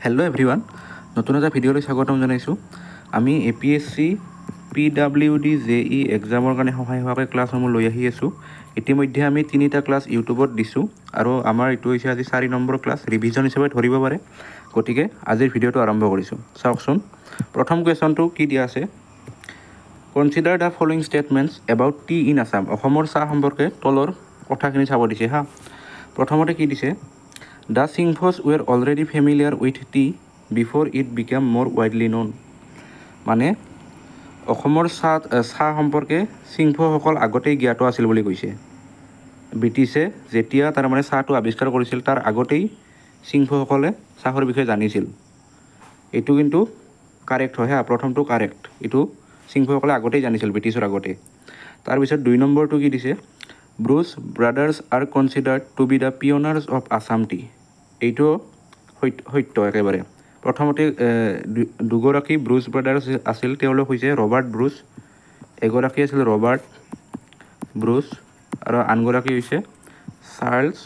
Hello' everyone, নতুন এটা ভিডিঅ'লৈ স্বাগতম জনাইছোঁ। আমি APSC PWD JE এক্সামৰ কাৰণে সহায় হোৱাকৈ ক্লাছসমূহ লৈ আহি আছোঁ। ইতিমধ্যে আমি 3টা ক্লাছ ইউটিউবত দিছোঁ আৰু আমাৰ এইটো হৈছে আজি 4 নম্বৰ ক্লাছ, ৰিভিজন হিচাপে ধৰিব পাৰে। গতিকে আজিৰ ভিডিঅ'টো আৰম্ভ কৰিছোঁ। চাওকচোন, প্ৰথম কুৱেশ্যনটো কি দিয়া আছে? Consider the following statements about T in Assam. অসমৰ চাহ সম্পৰ্কে তলৰ কথাখিনি চাব দিছে হা। প্ৰথমতে কি দিছে? The Singhos were already familiar with tea before it became more widely known. মানে অসমৰ চাহ সম্পৰ্কে সিংহসকল আগতেই জ্ঞাত আছিল বুলি কৈছে। ব্ৰিটিছে যেতিয়া তাৰমানে চাহটো আৱিষ্কাৰ কৰিছিল তাৰ আগতেই সিংহসকলে চাহৰ বিষয়ে জানিছিল। এইটো কিন্তু কাৰেক্ট হয় হা, প্ৰথমটো কাৰেক্ট। এইটো সিংহসকলে আগতেই জানিছিল, ব্ৰিটিছৰ আগতে। তাৰপিছত 2 নম্বৰটো কি দিছে? Bruce Brothers are considered to be the pioneers of Assam tea. এইটো সত্য একেবাৰে। প্ৰথমতে দুগৰাকী ব্ৰুচ ব্ৰাদাৰ্ছ আছিল, তেওঁলোক হৈছে ৰবাৰ্ট ব্ৰুচ, এগৰাকী আছিল ৰবাৰ্ট ব্ৰুচ আৰু আনগৰাকী হৈছে চাৰ্লছ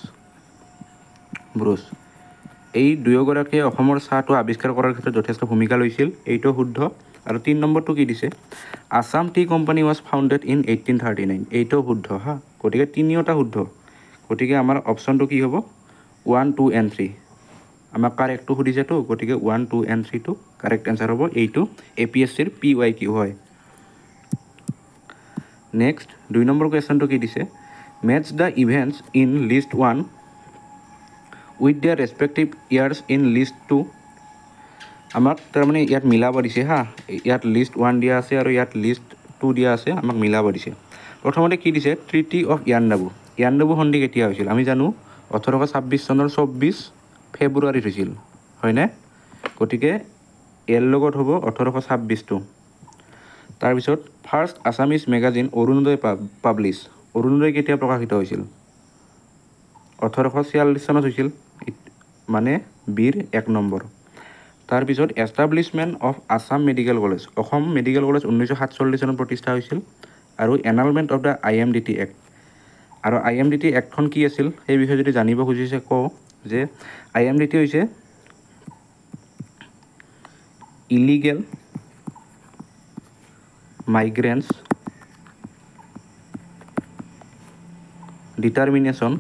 ব্ৰুচ। এই দুয়োগৰাকীয়ে অসমৰ চাহটো আৱিষ্কাৰ কৰাৰ ক্ষেত্ৰত যথেষ্ট ভূমিকা লৈছিল, এইটো শুদ্ধ। আৰু 3 নম্বৰটো কি দিছে? Assam T company was founded in 1839। এইটো শুদ্ধ হা, গতিকে তিনিওটা শুদ্ধ। গতিকে আমাৰ অপশ্যনটো কি হ'ব? 1, 2 and 3। আমাক কাৰেক্টটো সুধিছেতো, গতিকে 1, 2 and 3টো কাৰেক্ট এনচাৰ হ'ব। এইটো APSCৰ PYQ হয়। নেক্সট 2 নম্বৰ কুৱেশ্যনটো কি দিছে? Match the events in list 1 with their respective years in list 2। আমাক তাৰমানে ইয়াত মিলাব দিছে হা। ইয়াত লিষ্ট 1 দিয়া আছে আৰু ইয়াত লিষ্ট 2 দিয়া আছে, আমাক মিলাব দিছে। প্ৰথমতে কি দিছে? Treaty of Yandabo. ইয়াণ্ডাবু সন্ধি কেতিয়া হৈছিল? আমি জানো 1826 চনৰ 24 ফেব্ৰুৱাৰীত হৈছিল, হয়নে? গতিকে ইয়াৰ লগত হ'ব 1826টো। তাৰপিছত first Assamese magazine Arunodoi publish. Arunodoi কেতিয়া প্ৰকাশিত হৈছিল? 1846 চনত হৈছিল, মানে বীৰ 1 নম্বৰ। তাৰপিছত establishment of Assam medical college. Asom medical college 1947 চনত প্ৰতিষ্ঠা হৈছিল। আৰু enactment of the IMDT act. আৰু IMDT এক্টখন কি আছিল সেই বিষয়ে যদি জানিব খুজিছে কওঁ যে IMDT হৈছে ইলিগেল মাইগ্ৰেণ্টছ ডিটাৰমিনেশ্যন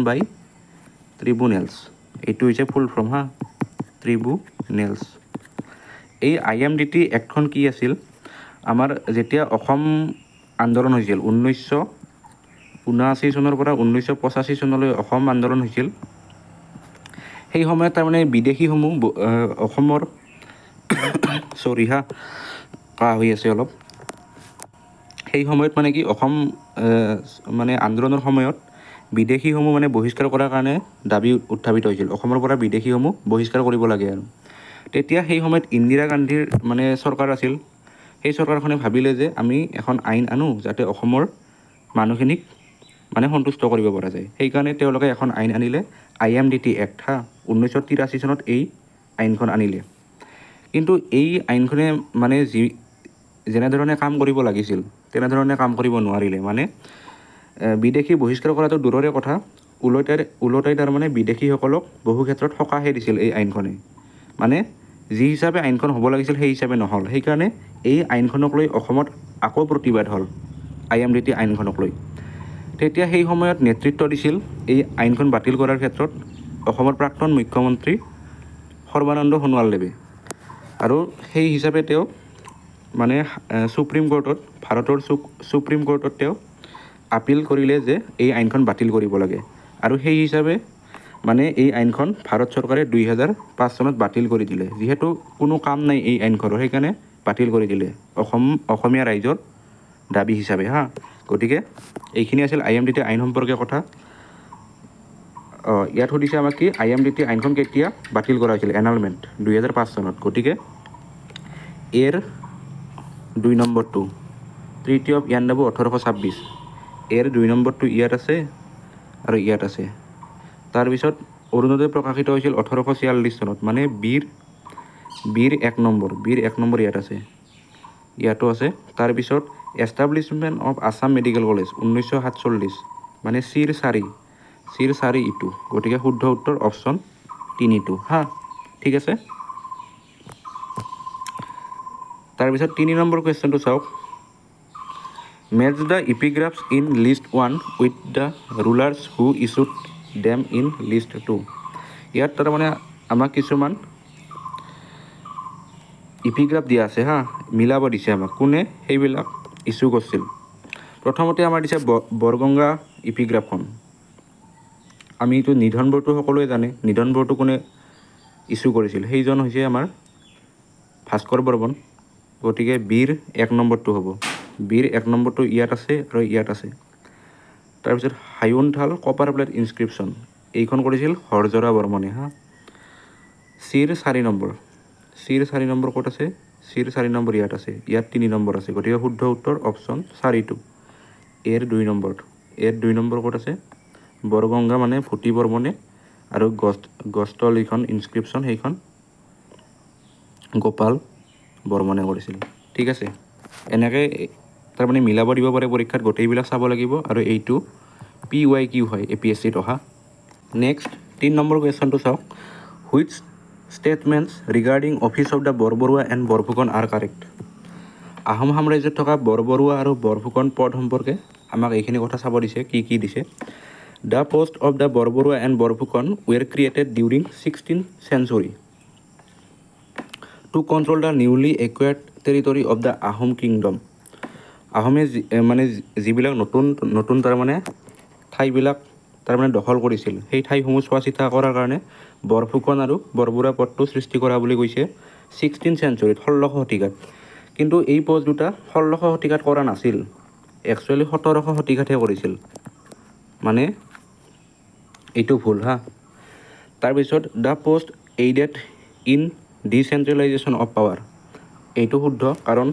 বাই ট্ৰিবুনেলছ। এইটো হৈছে ফুল ফৰ্ম হা, ট্ৰিবুনেলছ। এই IMDT এক্টখন কি আছিল? আমাৰ যেতিয়া অসম আন্দোলন হৈছিল 1979 চনৰ পৰা 1985 চনলৈ অসম আন্দোলন হৈছিল, সেই সময়ত তাৰমানে বিদেশীসমূহ অসমৰ কাহ হৈ আছে অলপ। সেই সময়ত মানে কি অসম মানে আন্দোলনৰ সময়ত বিদেশীসমূহ মানে বহিষ্কাৰ কৰাৰ কাৰণে দাবী উত্থাপিত হৈছিল, অসমৰ পৰা বিদেশীসমূহ বহিষ্কাৰ কৰিব লাগে আৰু। তেতিয়া সেই সময়ত ইন্দিৰা গান্ধীৰ মানে চৰকাৰ আছিল। সেই চৰকাৰখনে ভাবিলে যে আমি এখন আইন আনো যাতে অসমৰ মানুহখিনিক মানে সন্তুষ্ট কৰিব পৰা যায়। সেইকাৰণে তেওঁলোকে এখন আইন আনিলে, IMDT এক্ট হা। 1983 চনত এই আইনখন আনিলে। কিন্তু এই আইনখনে মানে যেনেধৰণে কাম কৰিব লাগিছিল তেনেধৰণে কাম কৰিব নোৱাৰিলে। মানে বিদেশী বহিষ্কাৰ কৰাটো দূৰৰে কথা, ওলোটাই তাৰমানে বিদেশীসকলক বহু ক্ষেত্ৰত সকাহে দিছিল এই আইনখনে। মানে যি হিচাপে আইনখন হ'ব লাগিছিল সেই হিচাপে নহ'ল। সেইকাৰণে এই আইনখনক লৈ অসমত আকৌ প্ৰতিবাদ হ'ল, IMDT আইনখনক লৈ। তেতিয়া সেই সময়ত নেতৃত্ব দিছিল এই আইনখন বাতিল কৰাৰ ক্ষেত্ৰত অসমৰ প্ৰাক্তন মুখ্যমন্ত্ৰী সৰ্বানন্দ সোণোৱালদেৱে। আৰু সেই হিচাপে তেওঁ মানে সুপ্ৰিম কোৰ্টত, ভাৰতৰ সুপ্ৰিম কোৰ্টত তেওঁ আপিল কৰিলে যে এই আইনখন বাতিল কৰিব লাগে। আৰু সেই হিচাপে মানে এই আইনখন ভাৰত চৰকাৰে 2005 চনত বাতিল কৰি দিলে। যিহেতু কোনো কাম নাই এই আইনখনৰ, সেইকাৰণে বাতিল কৰি দিলে অসমীয়া ৰাইজৰ দাবী হিচাপে হা। গতিকে এইখিনি আছিল IMDT আইন সম্পৰ্কীয় কথা। ইয়াত সুধিছে আমাক কি IMDT আইনখন কেতিয়া বাতিল কৰা হৈছিল? এনালমেণ্ট 2005 চনত। গতিকে এৰ 2 নম্বৰটো ট্ৰিটি অফ ইয়াণ্ডাবু 1826, এৰ 2 নম্বৰটো ইয়াত আছে আৰু ইয়াত আছে। তাৰপিছত অৰুণোদয় প্ৰকাশিত হৈছিল 1846 চনত, মানে বীৰ 1 নম্বৰ ইয়াত আছে, ইয়াতো আছে। তাৰপিছত establishment of Assam medical college 1947, মানে চিৰ 4 চিৰ 4 ইটো গতিকে শুদ্ধ উত্তৰ অপশ্যন 3টো হা ঠিক আছে তাৰপিছত 3 নম্বৰ কুৱেশ্যনটো চাওক match the epigraphs in list 1 with the rulers who issued them in list 2 ইয়াত তাৰমানে আমাক কিছুমান ইপিগ্ৰাফ দিয়া আছে হা মিলাব দিছে আমাক কোনে সেইবিলাক ইছ্যু কৰিছিল প্ৰথমতে আমাৰ দিছে বৰগংগা ইপিগ্ৰাফখন আমি এইটো নিধন বৰটো সকলোৱে জানে নিধন বৰটো কোনে ইছ্যু কৰিছিল সেইজন হৈছে আমাৰ ভাস্কৰ বৰ্মন গতিকে বীৰ 1 নম্বৰটো হ'ব বীৰ 1 নম্বৰটো ইয়াত আছে আৰু ইয়াত আছে তাৰপিছত হায়ুনথাল কপাৰ প্লেট ইনস্ক্ৰিপশ্যন এইখন কৰিছিল হৰজৰা বৰ্মনে হা চিৰ 4 নম্বৰ চিৰ 4 নম্বৰ ক'ত আছে চিৰ 4 নম্বৰ ইয়াত আছে ইয়াত 3 নম্বৰ আছে গতিকে শুদ্ধ উত্তৰ অপশ্যন 4টো এৰ 2 নম্বৰ এৰ 2 নম্বৰ ক'ত আছে বৰগংগা মানে ভূতি বৰ্মনে আৰু গষ্টল এইখন ইনস্ক্ৰিপশ্যন সেইখন গোপাল বৰ্মনে কৰিছিল ঠিক আছে এনেকৈ তাৰমানে মিলাব দিব পাৰে পৰীক্ষাত গোটেইবিলাক চাব লাগিব আৰু এইটো PYQ হয় APSCত অহা নেক্সট 3 নম্বৰ কুৱেশ্যনটো চাওক which statements regarding office of the Borbarua and Borphukan are correct Ahom সাম্ৰাজ্যত থকা বৰবৰুৱা আৰু বৰফুকন পদ সম্পৰ্কে আমাক এইখিনি কথা চাব দিছে কি দিছে the post of the Borbarua and Borphukan were created during 16th century to control the newly acquired territory of the Ahom kingdom আহোমে মানে যিবিলাক নতুন তাৰমানে ঠাইবিলাক তাৰমানে দখল কৰিছিল সেই ঠাইসমূহ চোৱা চিতা কৰাৰ কাৰণে বৰফুকন আৰু বৰবৰুৱা পদটো সৃষ্টি কৰা বুলি কৈছে 16th centuryত 16শ শতিকাত কিন্তু এই পদ দুটা 16শ শতিকাত কৰা নাছিল একচুৱেলি 17শ শতিকাতহে কৰিছিল মানে এইটো ভুল হা তাৰপিছত the post aided in decentralisation of power এইটো শুদ্ধ কাৰণ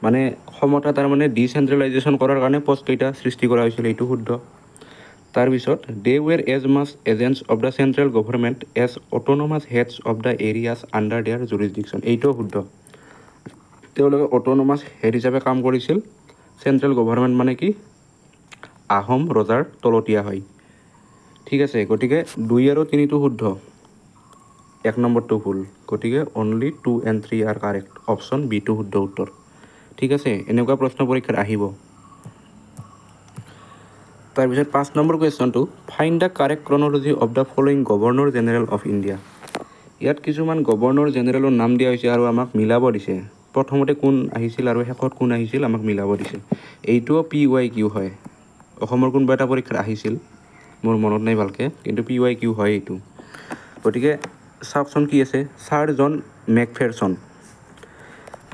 মানে ক্ষমতা তাৰমানে ডিচেন্ট্ৰেলাইজেশ্যন কৰাৰ কাৰণে পষ্টকেইটা সৃষ্টি কৰা হৈছিল এইটো শুদ্ধ তাৰপিছত they were as much agents of the central government as autonomous heads of the areas under their jurisdiction এইটোও শুদ্ধ তেওঁলোকে অট'নমাছ হেড হিচাপে কাম কৰিছিল চেণ্ট্ৰেল গভৰ্ণমেণ্ট মানে কি আহোম ৰজাৰ তলতীয়া হয় ঠিক আছে গতিকে 2 আৰু 3টো শুদ্ধ 1 নম্বৰটো ভুল গতিকে only 2 and 3 are correct option বিটো শুদ্ধ উত্তৰ ঠিক আছে এনেকুৱা প্ৰশ্ন পৰীক্ষাত আহিব তাৰপিছত 5 নম্বৰ কুৱেশ্যনটো find the correct chronology of the following governor general of India ইয়াত কিছুমান গভৰ্ণৰ জেনেৰেলৰ নাম দিয়া হৈছে আৰু আমাক মিলাব দিছে প্ৰথমতে কোন আহিছিল আৰু শেষত কোন আহিছিল আমাক মিলাব দিছে এইটোও PYQ হয় অসমৰ কোনোবা এটা পৰীক্ষাত আহিছিল মোৰ মনত নাই ভালকৈ কিন্তু PYQ হয় এইটো গতিকে চাওকচোন কি আছে ছাৰ জন মেকফেৰচন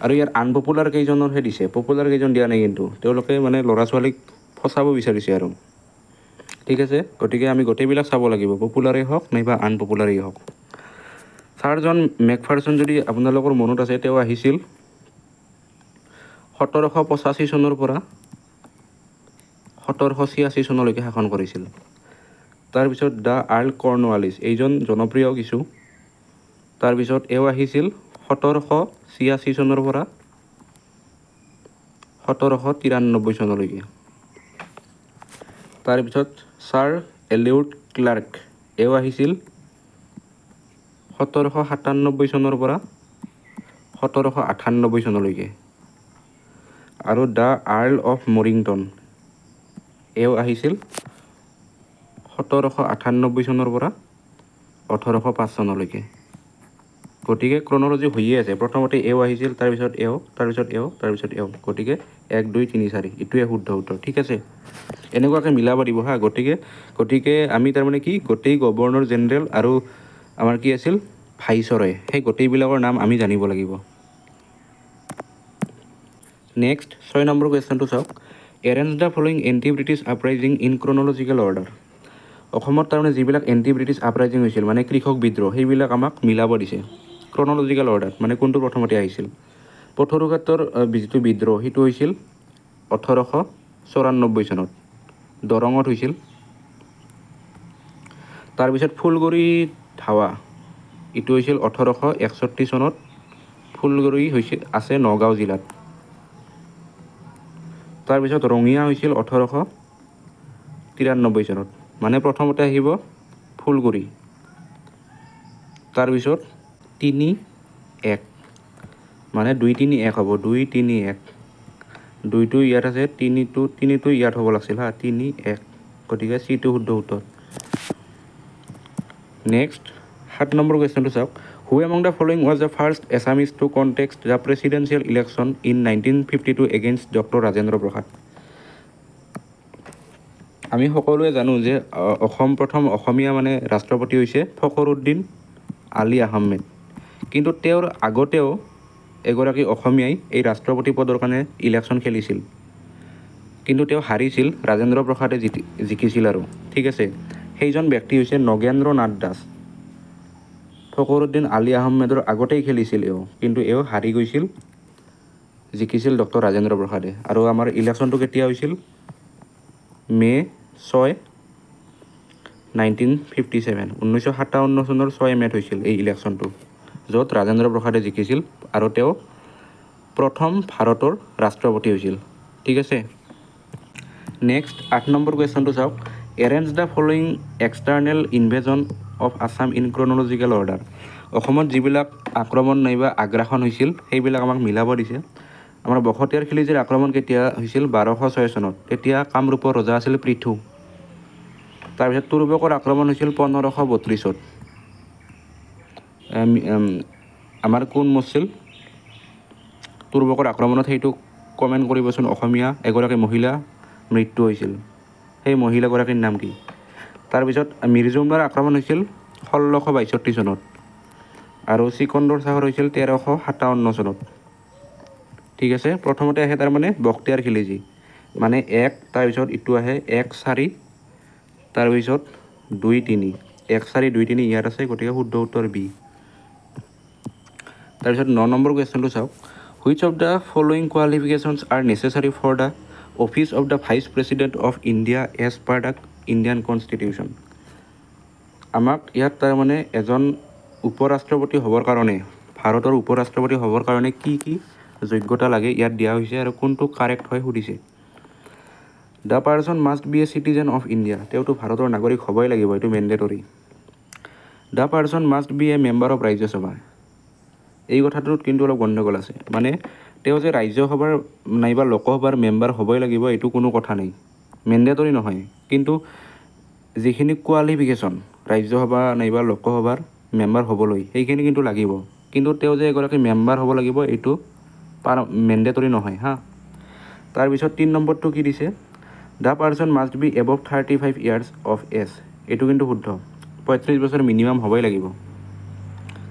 আৰু ইয়াৰ আনপপুলাৰ কেইজনৰহে দিছে পপুলাৰ কেইজন দিয়া নাই কিন্তু তেওঁলোকে মানে ল'ৰা ছোৱালীক ফচাব বিচাৰিছে আৰু ঠিক আছে গতিকে আমি গোটেইবিলাক চাব লাগিব পপুলাৰেই হওক নাইবা আনপপুলাৰেই হওক ছাৰ জন মেকফাৰচন যদি আপোনালোকৰ মনত আছে তেওঁ আহিছিল 1785 চনৰ পৰা 1786 চনলৈকে শাসন কৰিছিল তাৰপিছত দ্য আৰ্ল কৰ্ণৱালিছ এইজন জনপ্ৰিয় কিছু তাৰপিছত এও আহিছিল 1786 চনৰ পৰা 1793 চনলৈকে তাৰপিছত ছাৰ এলিয়ট ক্লাৰ্ক এও আহিছিল 1797 চনৰ পৰা 1798 চনলৈকে আৰু দ্য আৰ্ল অফ মৰিংটন এও আহিছিল 1798 চনৰ পৰা 1805 চনলৈকে গতিকে ক্ৰনলজি হৈয়ে আছে প্ৰথমতে এও আহিছিল তাৰপিছত এও তাৰপিছত এও তাৰপিছত এও গতিকে 1 2 3 4 এইটোৱে শুদ্ধ উত্তৰ ঠিক আছে এনেকুৱাকৈ মিলাব দিব হা গতিকে আমি তাৰমানে কি গোটেই গভৰ্ণৰ জেনেৰেল আৰু আমাৰ কি আছিল ভাইচৰয় সেই গোটেইবিলাকৰ নাম আমি জানিব লাগিব নেক্সট 6 নম্বৰ কুৱেশ্যনটো চাওক arrange the following anti British uprising in chronological order অসমত তাৰমানে যিবিলাক এণ্টি ব্ৰিটিছ আপৰাইজিং হৈছিল মানে কৃষক বিদ্ৰোহ সেইবিলাক আমাক মিলাব দিছে ক্ৰনলজিকেল অৰ্ডাৰ মানে কোনটো প্ৰথমতে আহিছিল পথৰুঘাটৰ যিটো বিদ্ৰোহ সেইটো হৈছিল 1894 চনত দৰঙত হৈছিল তাৰপিছত ফুলগুৰি ধাৱা এইটো হৈছিল 1861 চনত ফুলগুৰি হৈছিল আছে নগাঁও জিলাত তাৰপিছত ৰঙিয়া হৈছিল 1893 চনত মানে প্ৰথমতে আহিব ফুলগুৰি, তাৰপিছত 3 1 মানে 2 3 1 হ'ব, 2 3 1, 2টো ইয়াত আছে, 3টো ইয়াত হ'ব লাগিছিল হা, 3 1, গতিকে চিটো শুদ্ধ উত্তৰ। নেক্সট 7 নম্বৰ কুৱেশ্যনটো চাওক, who among the following was the first Assamese to contest the presidential election in 1952 against doctor Rajendra Prasad. আমি সকলোৱে জানো যে প্ৰথম অসমীয়া মানে ৰাষ্ট্ৰপতি হৈছে ফখৰুদ্দিন আলি আহমেদ, কিন্তু তেওঁৰ আগতেও এগৰাকী অসমীয়াই এই ৰাষ্ট্ৰপতি পদৰ কাৰণে ইলেকশ্যন খেলিছিল, কিন্তু তেওঁ হাৰিছিল, ৰাজেন্দ্ৰ প্ৰসাদে জিকিছিল আৰু ঠিক আছে। সেইজন ব্যক্তি হৈছে নগেন্দ্ৰ নাথ দাস। ফখৰুদ্দিন আলি আহমেদৰ আগতেই খেলিছিল এওঁ, কিন্তু এওঁ হাৰি গৈছিল, জিকিছিল ডক্টৰ ৰাজেন্দ্ৰ প্ৰসাদে। আৰু আমাৰ ইলেকশ্যনটো কেতিয়া হৈছিল? মে' 6, 1957, 1957 চনৰ 6 মে'ত হৈছিল এই ইলেকশ্যনটো, য'ত ৰাজেন্দ্ৰ প্ৰসাদে জিকিছিল আৰু তেওঁ প্ৰথম ভাৰতৰ ৰাষ্ট্ৰপতি হৈছিল, ঠিক আছে। নেক্সট 8 নম্বৰ কুৱেশ্যনটো চাওক, arrange the following external invasion of Assam in chronological order. অসমত যিবিলাক আক্ৰমণ নাইবা আগ্ৰাসন হৈছিল সেইবিলাক আমাক মিলাব দিছে। আমাৰ বখতিয়াৰ খিলিজীৰ আক্ৰমণ কেতিয়া হৈছিল? 1206 চনত, তেতিয়া কামৰূপৰ ৰজা আছিল পৃথু। তাৰপিছত তুৰুবকৰ আক্ৰমণ হৈছিল 1532ত। আমাৰ কোন মৰিছিল তুৰুবকৰ আক্ৰমণত? সেইটো কমেণ্ট কৰিবচোন। অসমীয়া এগৰাকী মহিলা মৃত্যু হৈছিল, সেই মহিলাগৰাকীৰ নাম কি? তাৰপিছত মিৰ্জুমলাৰ আক্ৰমণ হৈছিল 1662 চনত আৰু চিকন্দৰ চাহৰ হৈছিল 1357 চনত, ঠিক আছে। প্ৰথমতে আহে তাৰমানে বখতিয়াৰ খিলিজী, মানে 1, তাৰপিছত ইটো আহে 1 4, তাৰপিছত 2 3, 1 4 2 3 ইয়াত আছে, গতিকে শুদ্ধ উত্তৰ বি। তাৰপিছত 9 নম্বৰ কুৱেশ্যনটো চাওক, which of the following qualifications are necessary for the office of the vice president of India as per the Indian constitution. আমাক ইয়াত তাৰমানে এজন উপৰাষ্ট্ৰপতি হ'বৰ কাৰণে, ভাৰতৰ উপৰাষ্ট্ৰপতি হ'বৰ কাৰণে কি কি যোগ্যতা লাগে ইয়াত দিয়া হৈছে, আৰু কোনটো কাৰেক্ট হয় সুধিছে। The person must B a citizen of India, তেওঁতো ভাৰতৰ নাগৰিক হ'বই লাগিব, এইটো mandatory. The person must B A member of Rajya Sabha, এই কথাটোত কিন্তু অলপ গণ্ডগোল আছে, মানে তেওঁ যে ৰাজ্যসভাৰ নাইবা লোকসভাৰ মেম্বাৰ হ'বই লাগিব এইটো কোনো কথা নাই, মেণ্ডেটৰী নহয়, কিন্তু যিখিনি কোৱালিফিকেশ্যন ৰাজ্যসভা নাইবা লোকসভাৰ মেম্বাৰ হ'বলৈ সেইখিনি কিন্তু লাগিব, কিন্তু তেওঁ যে এগৰাকী মেম্বাৰ হ'ব লাগিব এইটো মেণ্ডেটৰী নহয় হা। তাৰপিছত 3 নম্বৰটো কি দিছে? The person must be above 35 years of age, এইটো কিন্তু শুদ্ধ, 35 বছৰ মিনিমাম হ'বই লাগিব,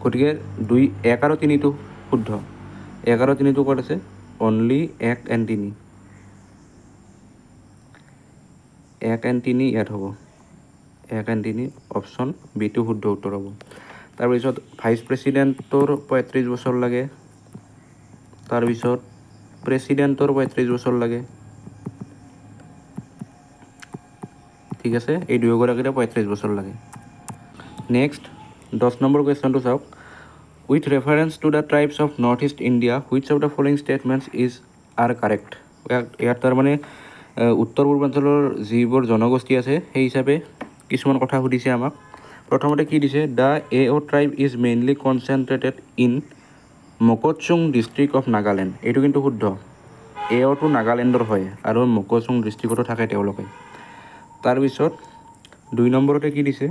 গতিকে 2 1 আৰু 3টো শুদ্ধ। 1 আৰু 3টো ক'ত আছে? অনলি 1 and 3, 1 and 3 ইয়াত হ'ব, 1 and 3 অপশ্যন বিটো শুদ্ধ উত্তৰ হ'ব। তাৰপিছত ভাইচ প্ৰেচিডেণ্টৰ 35 বছৰ লাগে, তাৰপিছত প্ৰেচিডেণ্টৰ 35 বছৰ লাগে, ঠিক আছে, এই দুয়োগৰাকীৰে 35 বছৰ লাগে। নেক্সট 10 নম্বৰ কুৱেশ্যনটো চাওক, with reference to the tribes of north east India which of the following statements R correct. ইয়াত তাৰমানে উত্তৰ পূৰ্বাঞ্চলৰ যিবোৰ জনগোষ্ঠী আছে সেই হিচাপে কিছুমান কথা সুধিছে আমাক। প্ৰথমতে কি দিছে? The Ao' tribe is mainly concentrated in Mokokchung district of Nagaland, এইটো কিন্তু শুদ্ধ। এঅ'টো নাগালেণ্ডৰ হয় আৰু মকচুং ডিষ্ট্ৰিক্টতো থাকে তেওঁলোকে। তাৰপিছত 2 নম্বৰতে কি দিছে?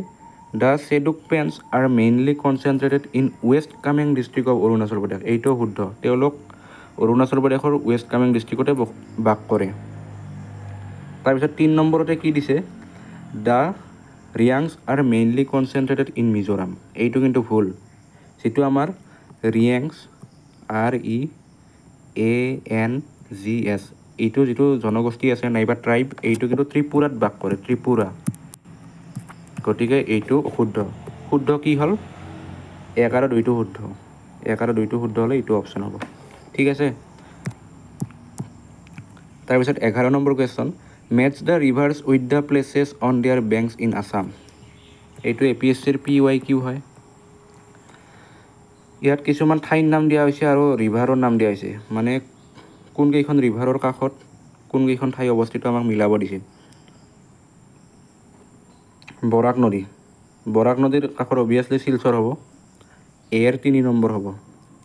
The Sherdukpens are mainly concentrated in west Kameng district of Arunachal Pradesh, এইটো শুদ্ধ, তেওঁলোক অৰুণাচল প্ৰদেশৰ ৱেষ্ট কামেং ডিষ্ট্ৰিক্টতে বাস কৰে। তাৰপিছত 3 নম্বৰতে কি দিছে? The Reangs are mainly concentrated in Mizoram, এইটো কিন্তু ভুল, যিটো আমাৰ ৰিয়াংছ REANGS, এইটো যিটো জনগোষ্ঠী আছে নাইবা ট্ৰাইব, এইটো কিন্তু ত্ৰিপুৰাত বাস কৰে, ত্ৰিপুৰা, গতিকে এইটো শুদ্ধ। শুদ্ধ কি হ'ল? 1 আৰু 2টো শুদ্ধ, 1 আৰু 2টো শুদ্ধ হ'লে এইটো অপশ্যন হ'ব, ঠিক আছে। তাৰপিছত 11 number question, match the rivers with the places on their banks in Assam, এইটো APSCৰ PYQ হয়। ইয়াত কিছুমান ঠাইৰ নাম দিয়া হৈছে আৰু ৰিভাৰৰ নাম দিয়া হৈছে, মানে কোনকেইখন ৰিভাৰৰ কাষত কোনকেইখন ঠাই অৱস্থিত আমাক মিলাব দিছে। বৰাক নদীৰ কাষত অভিয়াছলি শিলচৰ হ'ব। এৰ 3 নম্বৰ হ'ব।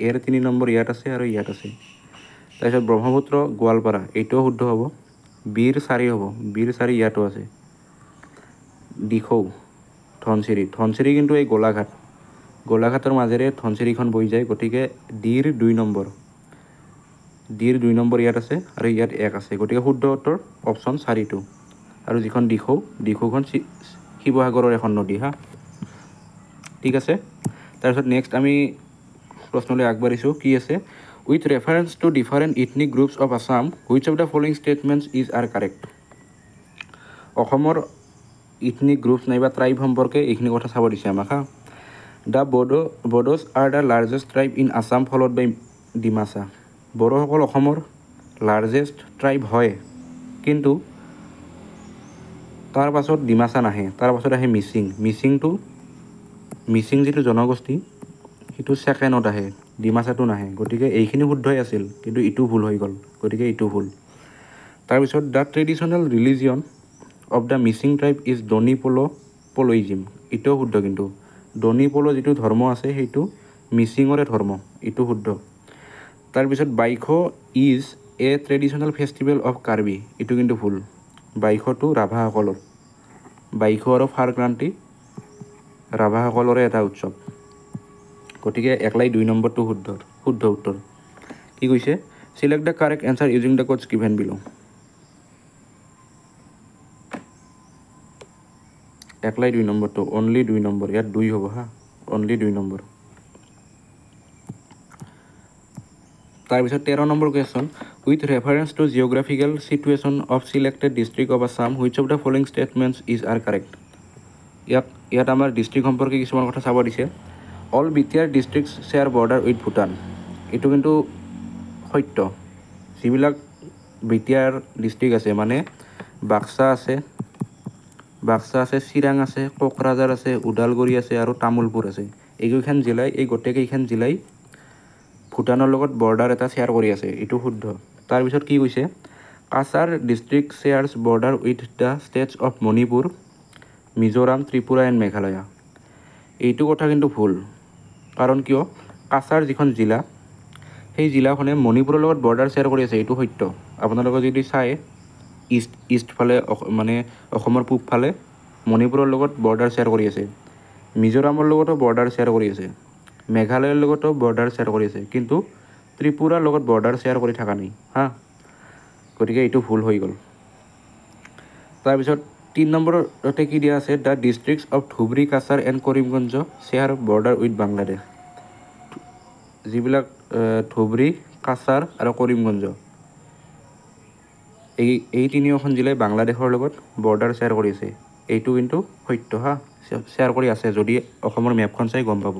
এৰ 3 নম্বৰ ইয়াত আছে আৰু ইয়াত আছে। তাৰপিছত ব্ৰহ্মপুত্ৰ গোৱালপাৰা, এইটোও শুদ্ধ হ'ব। বীৰ 4 হ'ব। বীৰ 4 ইয়াতো আছে। দিখৌ ধনচিৰি কিন্তু এই গোলাঘাটৰ মাজেৰে ধনচিৰিখন বৈ যায়, গতিকে ডিৰ 2 নম্বৰ। ডিৰ 2 নম্বৰ ইয়াত আছে আৰু ইয়াত 1 আছে, গতিকে শুদ্ধ উত্তৰ অপশ্যন 4টো। আৰু যিখন দিখৌখন শিৱসাগৰৰ এখন নদী হা। ঠিক আছে। তাৰপিছত নেক্সট আমি প্ৰশ্নলৈ আগবাঢ়িছোঁ। কি আছে? With reference to different ethnic groups of Assam, which of the following statements is are correct? অসমৰ ইথনিক গ্ৰুপছ নাইবা ট্ৰাইব সম্পৰ্কে এইখিনি কথা চাব দিছে আমাক হা। The Bodos are the largest tribe in Assam followed by Dimasa. বড়োসকল অসমৰ লাৰ্জেষ্ট ট্ৰাইব হয়, কিন্তু তাৰ পাছত ডিমাছা নাহে, তাৰ পাছত আহে মিচিং যিটো জনগোষ্ঠী সেইটো ছেকেণ্ডত আহে, ডিমাছাটো নাহে, গতিকে এইখিনি শুদ্ধই আছিল, কিন্তু ইটো ভুল হৈ গ'ল, গতিকে ইটো ভুল। তাৰপিছত the traditional religion of the Mising tribe is Donyi Poloism, এইটোও শুদ্ধ, কিন্তু ডনি পল' যিটো ধৰ্ম আছে সেইটো মিচিঙৰে ধৰ্ম, এইটো শুদ্ধ। তাৰপিছত Baikho is a traditional festival of Karbi, এইটো কিন্তু ভুল। বাইখোটো ৰাভাসকলৰ, বাইখো আৰু ফাৰক্ৰান্তি ৰাভাসকলৰে এটা উৎসৱ, গতিকে 1-2 নম্বৰটো শুদ্ধ উত্তৰ। কি কৈছে? Select the correct answer using the কোডছ given বিলো। 1-2 নম্বৰটো অনলি 2 নম্বৰ, ইয়াত 2 হ'ব হা, অনলি 2 নম্বৰ। তাৰপিছত 13 number question, with reference two geographical situation of selected district of Assam, which of the following statements is are correct? ইয়াত আমাৰ ডিষ্ট্ৰিক্ট সম্পৰ্কে কিছুমান কথা চাব দিছে। All BTR districts share border with Bhutan, এইটো কিন্তু সত্য। যিবিলাক বিটিআৰ ডিষ্ট্ৰিক্ট আছে, মানে বাক্সা আছে, চিৰাং আছে, কোকৰাঝাৰ আছে, ওদালগুৰি আছে আৰু তামোলপুৰ আছে, এই গোটেইকেইখন জিলাই ভূটানৰ লগত বৰ্ডাৰ এটা শ্বেয়াৰ কৰি আছে, এইটো শুদ্ধ। তাৰপিছত কি কৈছে? Cachar district shares border with the states of Manipur, Mizoram, Tripura and Meghalaya, এইটো কথা কিন্তু ভুল। কাৰণ কিয়? কাছাৰ যিখন জিলা, সেই জিলাখনে মণিপুৰৰ লগত বৰ্ডাৰ শ্বেয়াৰ কৰি আছে, এইটো সত্য। আপোনালোকে যদি চায় ইষ্টফালে মানে অসমৰ পূবফালে মণিপুৰৰ লগত বৰ্ডাৰ শ্বেয়াৰ কৰি আছে, মিজোৰামৰ লগতো বৰ্ডাৰ শ্বেয়াৰ কৰি আছে, মেঘালয়ৰ লগতো বৰ্ডাৰ শ্বেয়াৰ কৰি আছে, কিন্তু ত্ৰিপুৰাৰ লগত বৰ্ডাৰ শ্বেয়াৰ কৰি থকা নাই হা, গতিকে এইটো ভুল হৈ গ'ল। তাৰপিছত 3 নম্বৰতে কি দিয়া আছে? The districts of Dhubri, Cachar and Karimganj share border with Bangladesh. যিবিলাক ধুবৰী, কাছাৰ আৰু কৰিমগঞ্জ, এই তিনিওখন জিলাই বাংলাদেশৰ লগত বৰ্ডাৰ শ্বেয়াৰ কৰি আছে, এইটো কিন্তু সত্য হা, শ্বেয়াৰ কৰি আছে, যদি অসমৰ মেপখন চাই গম পাব।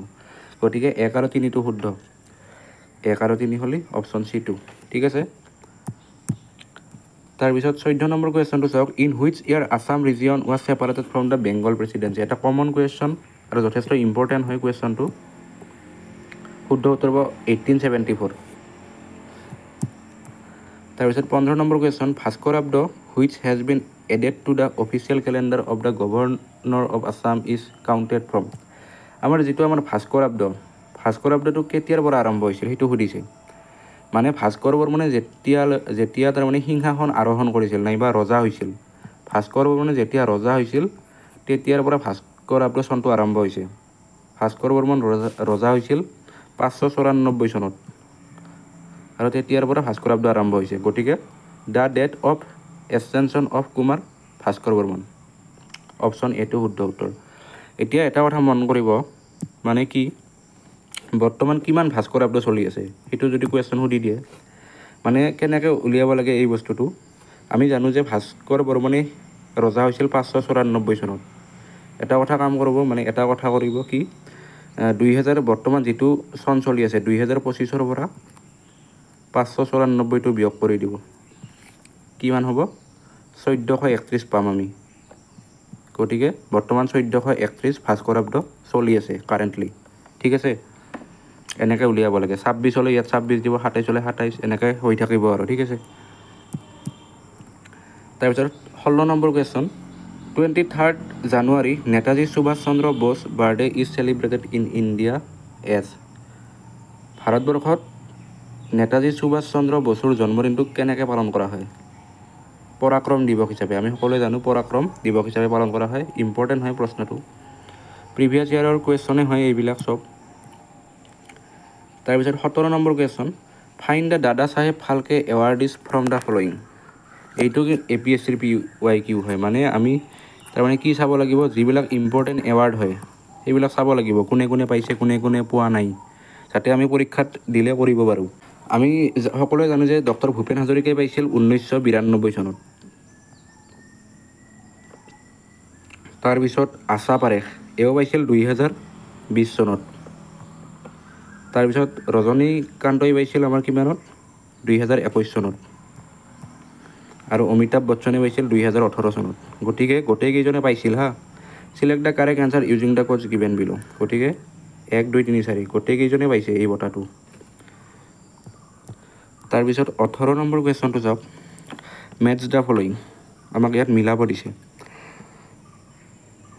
গতিকে 1 আৰু 3টো শুদ্ধ, 1 আৰু 3 হ'লে অপশ্যন চিটো। ঠিক আছে। তাৰপিছত 14 নম্বৰ কুৱেশ্যনটো চাওক, in which year Assam region was separated from the Bengal presidency. এটা কমন কুৱেশ্যন আৰু যথেষ্ট ইম্পৰ্টেণ্ট হয় কুৱেশ্যনটো। শুদ্ধ উত্তৰ হ'ব 1874। তাৰপিছত 15 number question, Bhaskarabda which has been added to the official calendar of the governor of Assam is counted from. আমাৰ ভাস্কৰাব্দটো কেতিয়াৰ পৰা আৰম্ভ হৈছিল সেইটো সুধিছে। মানে ভাস্কৰ বৰ্মনে যেতিয়া তাৰমানে সিংহাসন আৰোহণ কৰিছিল নাইবা ৰজা হৈছিল, ভাস্কৰ বৰ্মনে যেতিয়া ৰজা হৈছিল তেতিয়াৰ পৰা ভাস্কৰাব্দ চনটো আৰম্ভ হৈছে। ভাস্কৰ বৰ্মন ৰজা হৈছিল 594 চনত, আৰু তেতিয়াৰ পৰা ভাস্কৰাব্দ আৰম্ভ হৈছে, গতিকে the date of ascension of Kumar Bhaskar Barman, option এটো শুদ্ধ উত্তৰ। এতিয়া এটা কথা মন কৰিব, মানে কি বৰ্তমান কিমান ভাস্কৰাব্দ চলি আছে সেইটো যদি কুৱেশ্যন সুধি দিয়ে, মানে কেনেকৈ উলিয়াব লাগে এই বস্তুটো। আমি জানো যে ভাস্কৰ বৰ্মনে ৰজা হৈছিল 594 চনত। এটা কথা কৰিব কি, 2000 বৰ্তমান যিটো চন চলি আছে 2025ৰ পৰা 594টো বিয়োগ কৰি দিব, কিমান হ'ব? 1431 পাম আমি। গতিকে বৰ্তমান 1431 ভাস্কৰাব্দ চলি আছে কাৰেণ্টলি। ঠিক আছে, এনেকৈ উলিয়াব লাগে। 26 হ'লে ইয়াত 26 দিব, 27 হ'লে 27, এনেকৈ হৈ থাকিব আৰু। ঠিক আছে। তাৰপিছত 16 number question, 23rd January, Netaji Subhash Chandra Bose birthday is celebrated in India as ভাৰতবৰ্ষত নেতাজী সুভাষ চন্দ্ৰ বসুৰ জন্মদিনটো কেনেকৈ পালন কৰা হয়? পৰাক্ৰম দিৱস হিচাপে। আমি সকলোৱে জানো পৰাক্ৰম দিৱস হিচাপে পালন কৰা হয়। ইম্পৰ্টেণ্ট হয় প্ৰশ্নটো, প্ৰিভিয়াছ ইয়াৰৰ কুৱেশ্যনে হয় এইবিলাক চব। তাৰপিছত 17 নম্বৰ কুৱেশ্যন, ফাইণ্ড দ্য দাদা চাহেব ফাল্কে এৱাৰ্ডিজ ফ্ৰম দ্য ফলোয়িং। এইটো APSCৰ PYQ হয়, মানে আমি তাৰমানে কি চাব লাগিব, যিবিলাক ইম্পৰ্টেণ্ট এৱাৰ্ড হয় সেইবিলাক চাব লাগিব, কোনে কোনে পাইছে কোনে কোনে পোৱা নাই, যাতে আমি পৰীক্ষাত দিলে কৰিব পাৰোঁ। আমি সকলোৱে জানো যে ডক্টৰ ভূপেন হাজৰিকাই পাইছিল 1992 চনত। তাৰপিছত আশা পাৰেখ এও পাইছিল 2020 চনত। তাৰপিছত ৰজনীকান্তই পাইছিল আমাৰ কিমানত, 2021 চনত। আৰু অমিতাভ বচ্চনে পাইছিল 2018 চনত। গতিকে গোটেইকেইজনে পাইছিল হা। Select the correct answer using the কোডছ given বিলো। গতিকে 1, 2, 3, 4 গোটেইকেইজনে পাইছে এই বঁটাটো। তাৰপিছত 18 নম্বৰ কুৱেশ্যনটো চাওক, মেটছ দ্য ফলোয়িং। আমাক ইয়াত মিলাব দিছে,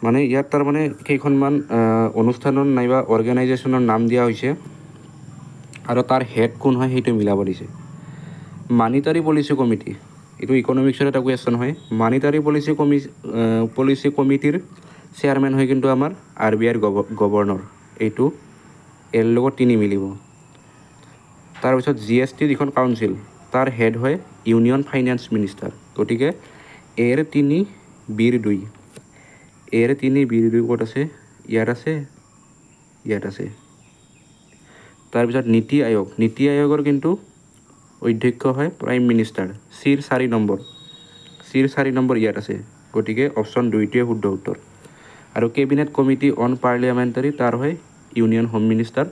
মানে ইয়াত তাৰমানে কেইখনমান অনুষ্ঠানৰ নাইবা অৰ্গেনাইজেশ্যনৰ নাম দিয়া হৈছে আৰু তাৰ হেড কোন হয় সেইটো মিলাব দিছে। মানিটাৰী পলিচি কমিটি, এইটো ইকনমিক্সৰ এটা কুৱেশ্যন হয়। মানিটাৰী পলিচি কমিটিৰ চেয়াৰমেন হয় কিন্তু আমাৰ RBIৰ গভৰ্ণৰ, এইটো এৰ লগত 3 মিলিব। তাৰপিছত GST যিখন কাউন্সিল তাৰ হেড হয় ইউনিয়ন ফাইনেন্স মিনিষ্টাৰ। গতিকে এৰ 3 বিৰ 2, এৰ 3 বিৰ 2 ক'ত আছে, ইয়াত আছে, ইয়াত আছে। তাৰপিছত নীতি আয়োগ, নীতি আয়োগৰ কিন্তু অধ্যক্ষ হয় প্ৰাইম মিনিষ্টাৰ। চিৰ 4 নম্বৰ, চিৰ 4 নম্বৰ ইয়াত আছে। গতিকে অপশ্যন 2টোৱে শুদ্ধ উত্তৰ। আৰু কেবিনেট কমিটি অন পাৰ্লিয়ামেণ্টাৰী তাৰ হয় ইউনিয়ন হোম মিনিষ্টাৰ।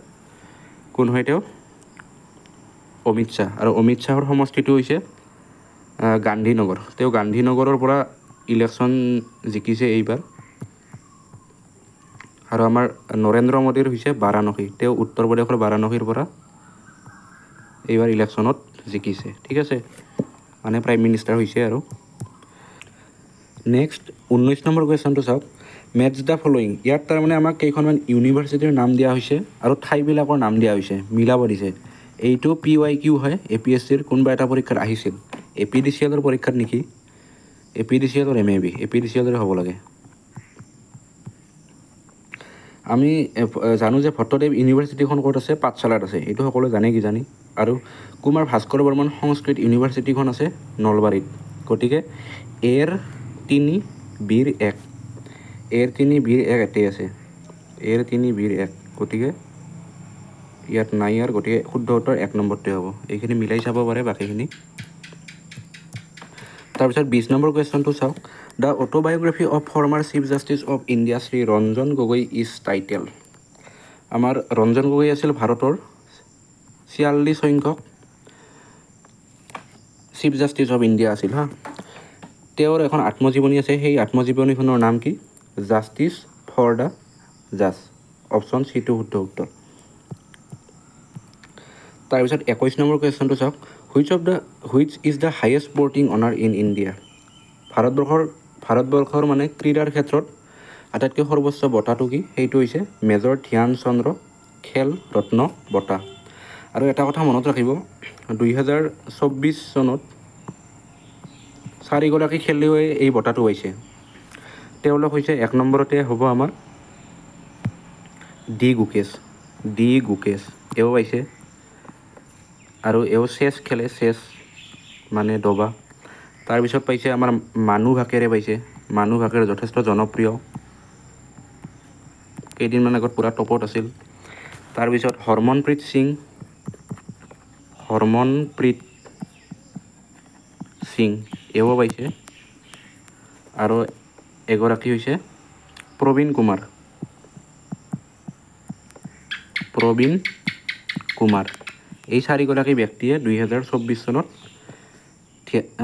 কোন হয় তেওঁ, অমিত শ্বাহ। আৰু অমিত শ্বাহৰ সমষ্টিটো হৈছে গান্ধীনগৰ। তেওঁ গান্ধীনগৰৰ পৰা ইলেকশ্যন জিকিছে এইবাৰ। আৰু আমাৰ নৰেন্দ্ৰ মোদীৰ হৈছে বাৰাণসী, তেওঁ উত্তৰ প্ৰদেশৰ বাৰাণসীৰ পৰা এইবাৰ ইলেকশ্যনত জিকিছে। ঠিক আছে, মানে প্ৰাইম মিনিষ্টাৰ হৈছে আৰু। নেক্সট 19 নম্বৰ কুৱেশ্যনটো চাওক, মেটছ দ্য ফলোয়িং। ইয়াত তাৰমানে আমাক কেইখনমান ইউনিভাৰ্চিটিৰ নাম দিয়া হৈছে আৰু ঠাইবিলাকৰ নাম দিয়া হৈছে, মিলাব দিছে। এইটো PYQ হয় APSCৰ, কোনোবা এটা পৰীক্ষাত আহিছিল। APDCLৰ পৰীক্ষাত নেকি, APDCLৰ MAB, APDCLৰে হ'ব লাগে। আমি জানো যে ভট্টদেৱ ইউনিভাৰ্চিটিখন ক'ত আছে, পাঠশালাত আছে, এইটো সকলোৱে জানে কিজানি। আৰু কুমাৰ ভাস্কৰ বৰ্মন সংস্কৃত ইউনিভাৰ্চিটিখন আছে নলবাৰীত। গতিকে এৰ 3 বিৰ 1, এৰ 3 বিৰ 1 এতেই আছে, এৰ 3 বিৰ 1। গতিকে ইয়াত নাই আৰু, গতিকে শুদ্ধ উত্তৰ 1 নম্বৰটোৱে হ'ব। এইখিনি মিলাই চাব পাৰে বাকীখিনি। তাৰপিছত 20 নম্বৰ কুৱেশ্যনটো চাওক, the autobiography of former chief justice of India Shri Ranjan Gogoi is title. আমাৰ ৰঞ্জন গগৈ আছিল ভাৰতৰ 46 সংখ্যক চিফ জাষ্টিছ অফ ইণ্ডিয়া আছিল হা। তেওঁৰ এখন আত্মজীৱনী আছে, সেই আত্মজীৱনীখনৰ নাম কি, জাষ্টিছ ফৰ দ্য জাজ। অপশ্যন চিটো শুদ্ধ উত্তৰ। তাৰপিছত 21 নম্বৰ কুৱেশ্যনটো চাওক, which is the highest sporting অনাৰ ইন ইণ্ডিয়া। ভাৰতবৰ্ষৰ মানে ক্ৰীড়াৰ ক্ষেত্ৰত আটাইতকৈ সৰ্বোচ্চ বঁটাটো কি, সেইটো হৈছে মেজৰ ধ্যান চন্দ্ৰ খেল ৰত্ন বঁটা। আৰু এটা কথা মনত ৰাখিব, 2024 চনত 4গৰাকী খেলুৱৈয়ে এই বঁটাটো পাইছে। তেওঁলোক হৈছে 1 নম্বৰতে হ'ব আমাৰ ডি গুকেশ, এও পাইছে। আৰু এও চেছ খেলে, চেছ মানে দবা। তাৰপিছত পাইছে আমাৰ মানু ভাকেৰে পাইছে। মানু ভাকেৰ যথেষ্ট জনপ্ৰিয়, কেইদিনমান আগত পূৰা টপত আছিল। তাৰপিছত হৰমনপ্ৰীত সিং এও পাইছে। আৰু এগৰাকী হৈছে প্ৰবীণ কুমাৰ। এই 4গৰাকী ব্যক্তিয়ে 2024 চনত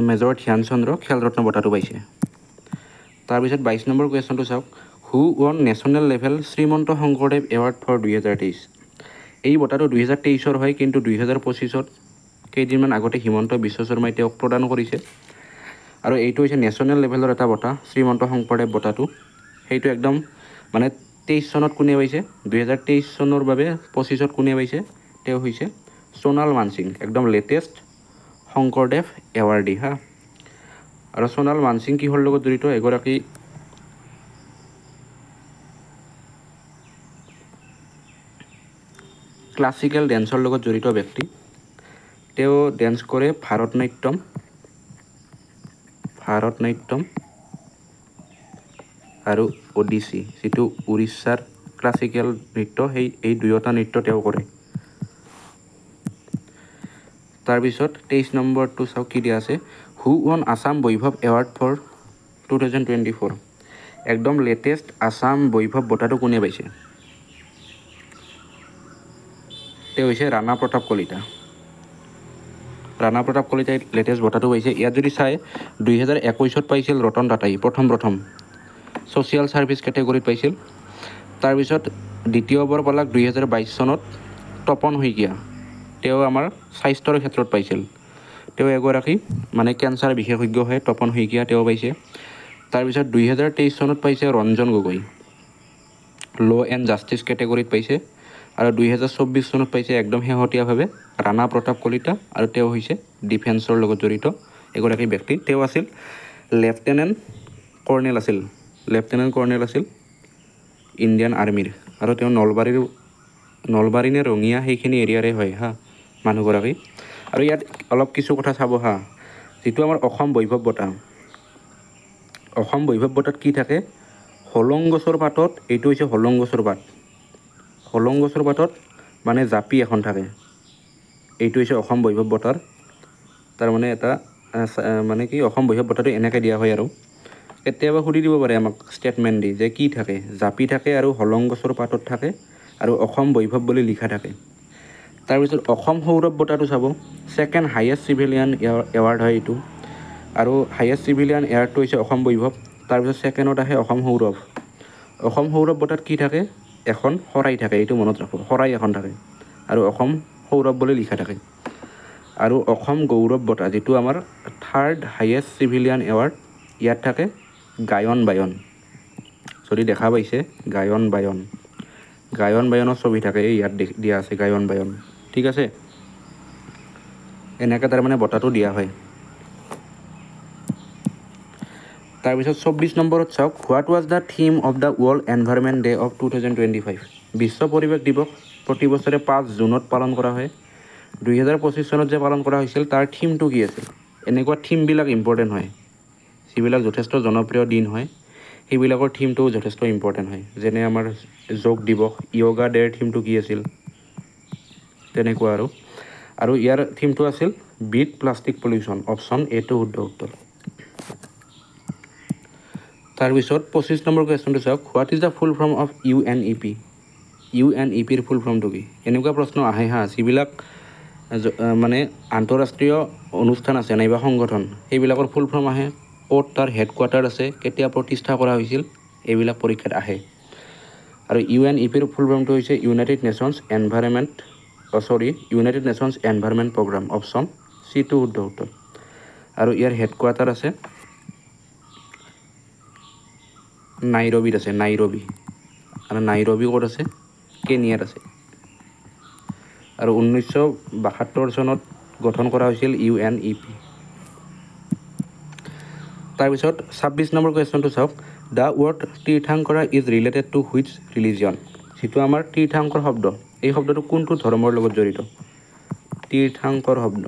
মেজৰ ধ্যান চন্দ্ৰ খেল ৰত্ন বঁটাটো পাইছে। তাৰপিছত 22 নম্বৰ কুৱেশ্যনটো চাওক, who won national level Srimanta Sankardeva award for 2023। এই বঁটাটো 2023ৰ হয়, কিন্তু 2025ত কেইদিনমান আগতে হিমন্ত বিশ্ব শৰ্মাই তেওঁক প্ৰদান কৰিছে। আৰু এইটো হৈছে নেশ্যনেল লেভেলৰ এটা বঁটা, শ্ৰীমন্ত শংকৰদেৱ বঁটাটো। সেইটো একদম মানে 23 চনত কোনে পাইছে, 2023 চনৰ বাবে 25ত কোনে পাইছে, তেওঁ হৈছে সোণাল মানসিং, একদম লেটেষ্ট শংকৰদেৱ এৱাৰ্ডি হা। আৰু সোণাল মানসিং কিহৰ লগত জড়িত, এগৰাকী ক্লাছিকেল ডেন্সৰ লগত জড়িত ব্যক্তি। তেওঁ ডেন্স কৰে ভাৰত নাট্যম আৰু ওডিচি, যিটো উৰিষ্যাৰ ক্লাছিকেল নৃত্য, এই দুয়োটা নৃত্য তেওঁ কৰে। তাৰপিছত 23 নম্বৰটো চাওক কি দিয়া আছে, who won Assam Baibhav award for 2024, একদম লেটেষ্ট আছাম বৈভৱ বঁটাটো কোনে পাইছে, তেওঁ হৈছে ৰাণা প্ৰতাপ কলিতা। ৰাণা প্ৰতাপ কলিতাই লেটেষ্ট বঁটাটো পাইছে। ইয়াত যদি চাই 2021ত পাইছিল ৰতন টাটাই, প্ৰথম ছ'চিয়েল ছাৰ্ভিচ কেটেগৰীত পাইছিল। তাৰপিছত দ্বিতীয়বাৰ পালাক 2022 চনত তপন শইকীয়া, তেওঁ আমাৰ স্বাস্থ্যৰ ক্ষেত্ৰত পাইছিল। তেওঁ এগৰাকী মানে কেঞ্চাৰ বিশেষজ্ঞ হয়, তপন শইকীয়া, তেওঁ পাইছে। তাৰপিছত 2023 চনত পাইছে ৰঞ্জন গগৈ, ল' এণ্ড জাষ্টিচ কেটেগৰীত পাইছে। আৰু 2024 চনত পাইছে একদম শেহতীয়াভাৱে ৰাণা প্ৰতাপ কলিতা, আৰু তেওঁ হৈছে ডিফেন্সৰ লগত জড়িত এগৰাকী ব্যক্তি। তেওঁ আছিল লেফটেনেণ্ট কৰ্ণেল আছিল ইণ্ডিয়ান আৰ্মিৰ, আৰু তেওঁ নলবাৰী নে ৰঙিয়া সেইখিনি এৰিয়াৰে হয় হা মানুহগৰাকী। আৰু ইয়াত অলপ কিছু কথা চাব হা, যিটো আমাৰ অসম বৈভৱ বঁটাত কি থাকে, হলং গছৰ পাতত, এইটো হৈছে হলং গছৰ পাতত মানে জাপি এখন থাকে, এইটো হৈছে অসম বৈভৱ বঁটাৰ তাৰমানে এটা মানে কি, অসম বৈভৱ বঁটাটো এনেকৈ দিয়া হয়। আৰু কেতিয়াবা সুধি দিব পাৰে আমাক ষ্টেটমেণ্ট দি যে কি থাকে, জাপি থাকে আৰু হলং গছৰ পাতত থাকে আৰু অসম বৈভৱ বুলি লিখা থাকে। তাৰপিছত অসম সৌৰভ বঁটাটো চাব, ছেকেণ্ড হাইয়েষ্ট চিভিলিয়ান এৱাৰ্ড হয় এইটো, আৰু হাইয়েষ্ট চিভিলিয়ান এৱাৰ্ডটো হৈছে অসম বৈভৱ। তাৰপিছত ছেকেণ্ডত আহে অসম সৌৰভ বঁটাত কি থাকে, এখন শৰাই থাকে, এইটো মনত ৰাখোঁ, শৰাই এখন থাকে আৰু অসম সৌৰভ বুলি লিখা থাকে। আৰু অসম গৌৰৱ বঁটা, যিটো আমাৰ থাৰ্ড হাইয়েষ্ট চিভিলিয়ান এৱাৰ্ড, ইয়াত থাকে গায়ন বায়ন, যদি দেখা পাইছে গায়ন বায়নৰ ছবি থাকে, ইয়াত দিয়া আছে গায়ন বায়ন, ঠিক আছে। এনেকৈ তাৰমানে বঁটাটো দিয়া হয়। তাৰপিছত 24 নম্বৰত চাওক, what was the theme of the world environment day of 2025, বিশ্ব পৰিৱেশ দিৱস প্ৰতি বছৰে 5 জুনত পালন কৰা হয়। 2025 চনত যে পালন কৰা হৈছিল তাৰ থিমটো কি আছিল, এনেকুৱা থিমবিলাক ইম্পৰ্টেণ্ট হয়, যিবিলাক যথেষ্ট জনপ্ৰিয় দিন হয় সেইবিলাকৰ থিমটোও যথেষ্ট ইম্পৰ্টেণ্ট হয়। যেনে আমাৰ যোগ দিৱস, য়োগা ডেৰ থিমটো কি আছিল, তেনেকুৱা আৰু ইয়াৰ থিমটো আছিল বিট প্লাষ্টিক পলিউশ্যন, অপশ্যন এটো শুদ্ধ উত্তৰ। তাৰপিছত 25 নম্বৰ কুৱেশ্যনটো চাওক, what is the full form of UNEP, UNEPৰ full ফৰ্মটো কি, এনেকুৱা প্ৰশ্ন আহে হা, যিবিলাক মানে আন্তঃৰাষ্ট্ৰীয় অনুষ্ঠান আছে নাইবা সংগঠন, সেইবিলাকৰ ফুল ফৰ্ম আহে, ক'ত তাৰ হেডকোৱাৰ্টাৰ আছে, কেতিয়া প্ৰতিষ্ঠা কৰা হৈছিল, এইবিলাক পৰীক্ষাত আহে। আৰু UNEPৰ ফুল ফৰ্মটো হৈছে united nations environment programme, option চিটো শুদ্ধ উত্তৰ। আৰু ইয়াৰ হেডকোৱাৰ্টাৰ আছে নাইৰবিত আছে, আৰু নাইৰবি ক'ত আছে, কেনিয়াত আছে। আৰু 1972 চনত গঠন কৰা হৈছিল UNEP। তাৰপিছত 26 নম্বৰ কুৱেশ্যনটো চাওক, the word tirthankar is related to which religion, যিটো আমাৰ তীৰ্থংকৰ শব্দ, এই শব্দটো কোনটো ধৰ্মৰ লগত জড়িত, তীৰ্থংকৰ শব্দ,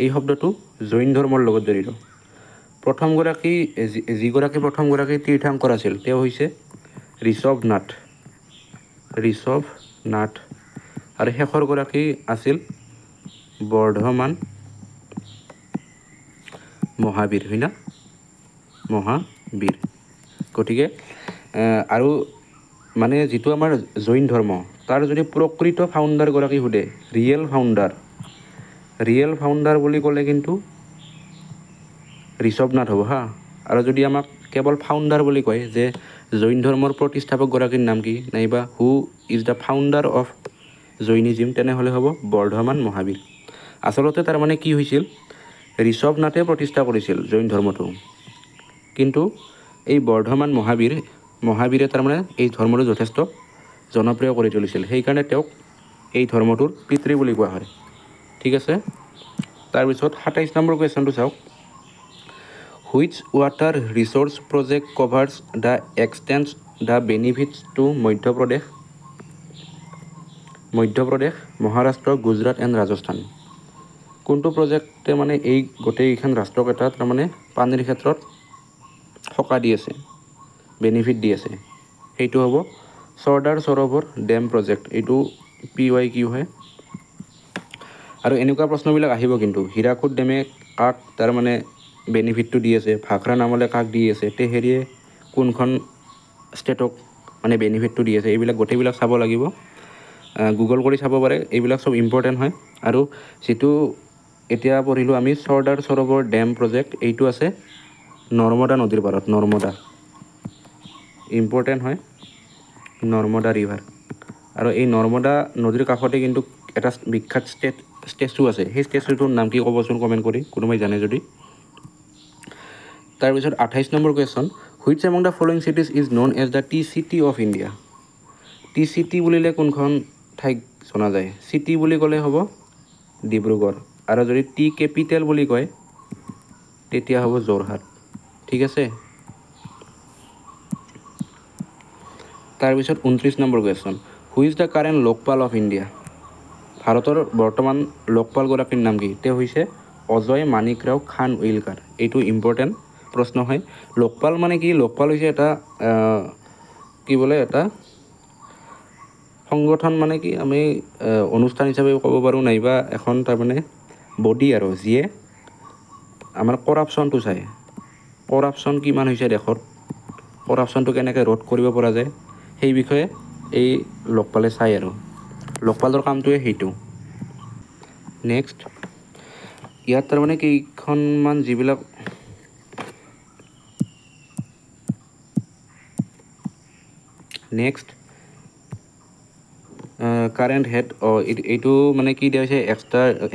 এই শব্দটো জৈন ধৰ্মৰ লগত জড়িত। যিগৰাকী প্ৰথমগৰাকী তীৰ্থংকৰ আছিল তেওঁ হৈছে ঋষভনাথ, আৰু শেষৰগৰাকী আছিল বৰ্ধমান মহাবীৰ, হয় না, মহাবীৰ। গতিকে আৰু মানে যিটো আমাৰ জৈন ধৰ্ম, তাৰ যদি প্ৰকৃত ফাউণ্ডাৰগৰাকী সোধে, ৰিয়েল ফাউণ্ডাৰ বুলি ক'লে কিন্তু ঋষভনাথ হ'ব হা। আৰু যদি আমাক কেৱল ফাউণ্ডাৰ বুলি কয় যে জৈন ধৰ্মৰ প্ৰতিষ্ঠাপকগৰাকীৰ নাম কি, নাইবা who is the founder of Jainism, তেনেহ'লে হ'ব বৰ্ধমান মহাবীৰ। আচলতে তাৰমানে কি হৈছিল, ঋষভনাথে প্ৰতিষ্ঠা কৰিছিল জৈন ধৰ্মটো, কিন্তু এই বৰ্ধমান মহাবীৰে তাৰমানে এই ধৰ্মটো যথেষ্ট জনপ্ৰিয় কৰি তুলিছিল, সেইকাৰণে তেওঁক এই ধৰ্মটোৰ পিতৃ বুলি কোৱা হয়। ঠিক আছে, তাৰপিছত 27 নম্বৰ কুৱেশ্যনটো চাওক। Which water resource project covers the extends the benefits to Madhya Pradesh, Maharashtra, Gujarat and Rajasthan. কোনটো প্ৰজেক্টে মানে এই গোটেইকেইখন ৰাষ্ট্ৰকেইটাত তাৰমানে পানীৰ ক্ষেত্ৰত সকাহ দি আছে, বেনিফিট দি আছে? সেইটো হ'ব চৰ্দাৰ সৰোবৰ ডেম প্ৰজেক্ট। এইটো PYQ হয়। আৰু এনেকুৱা প্ৰশ্নবিলাক আহিব কিন্তু, হীৰাকুদ ডেমে কাক তাৰমানে বেনিফিটটো দি আছে, ভাখৰা নামলে কাক দি আছে, তেহেৰিয়ে কোনখন ষ্টেটক মানে বেনিফিটটো দি আছে, এইবিলাক গোটেইবিলাক চাব লাগিব। গুগল কৰি চাব পাৰে, এইবিলাক চব ইম্পৰ্টেণ্ট হয়। আৰু যিটো এতিয়া পঢ়িলোঁ আমি চৰ্দাৰ সৰোবৰ ডেম প্ৰজেক্ট, এইটো আছে নৰ্মদা নদীৰ পাৰত, নৰ্মদা ইম্পৰ্টেণ্ট হয়, নৰ্মদা ৰিভাৰ। আৰু এই নৰ্মদা নদীৰ কাষতে কিন্তু এটা বিখ্যাত ষ্টেচু আছে, সেই ষ্টেচুটোৰ নাম কি ক'বচোন কমেণ্ট কৰি, কোনোবাই জানে যদি। তাৰপিছত 28 number question, which among the following cities is known as the tea city of India? Tea city বুলিলে কোনখন ঠাইক জনা যায়? চিটি বুলি ক'লে হ'ব ডিব্ৰুগড়, আৰু যদি টি কেপিটেল বুলি কয় তেতিয়া হ'ব যোৰহাট। ঠিক আছে, তাৰপিছত 29 number question, who is the current Lokpal of India? ভাৰতৰ বৰ্তমান লোকপালগৰাকীৰ নাম কি? তেওঁ হৈছে অজয় মানিকৰাও খানৱিলকাৰ। এইটো ইম্পৰ্টেণ্ট প্ৰশ্ন হয়। লোকপাল মানে কি? লোকপাল হৈছে এটা কি বোলে, এটা সংগঠন, মানে কি আমি অনুষ্ঠান হিচাপে ক'ব পাৰোঁ, নাইবা এখন তাৰমানে বডি আৰু, যিয়ে আমাৰ কৰাপশ্যনটো চায়, কৰাপশ্যন কিমান হৈছে দেশত, কৰাপশ্যনটো কেনেকৈ ৰোধ কৰিব পৰা যায়, সেই বিষয়ে এই লোকপালে চায় আৰু লোকপালৰ কামটোৱে সেইটো। নেক্সট, ইয়াত তাৰমানে কেইখনমান যিবিলাক নেক্সট কাৰেণ্ট হেড, এইটো মানে কি দিয়া হৈছে,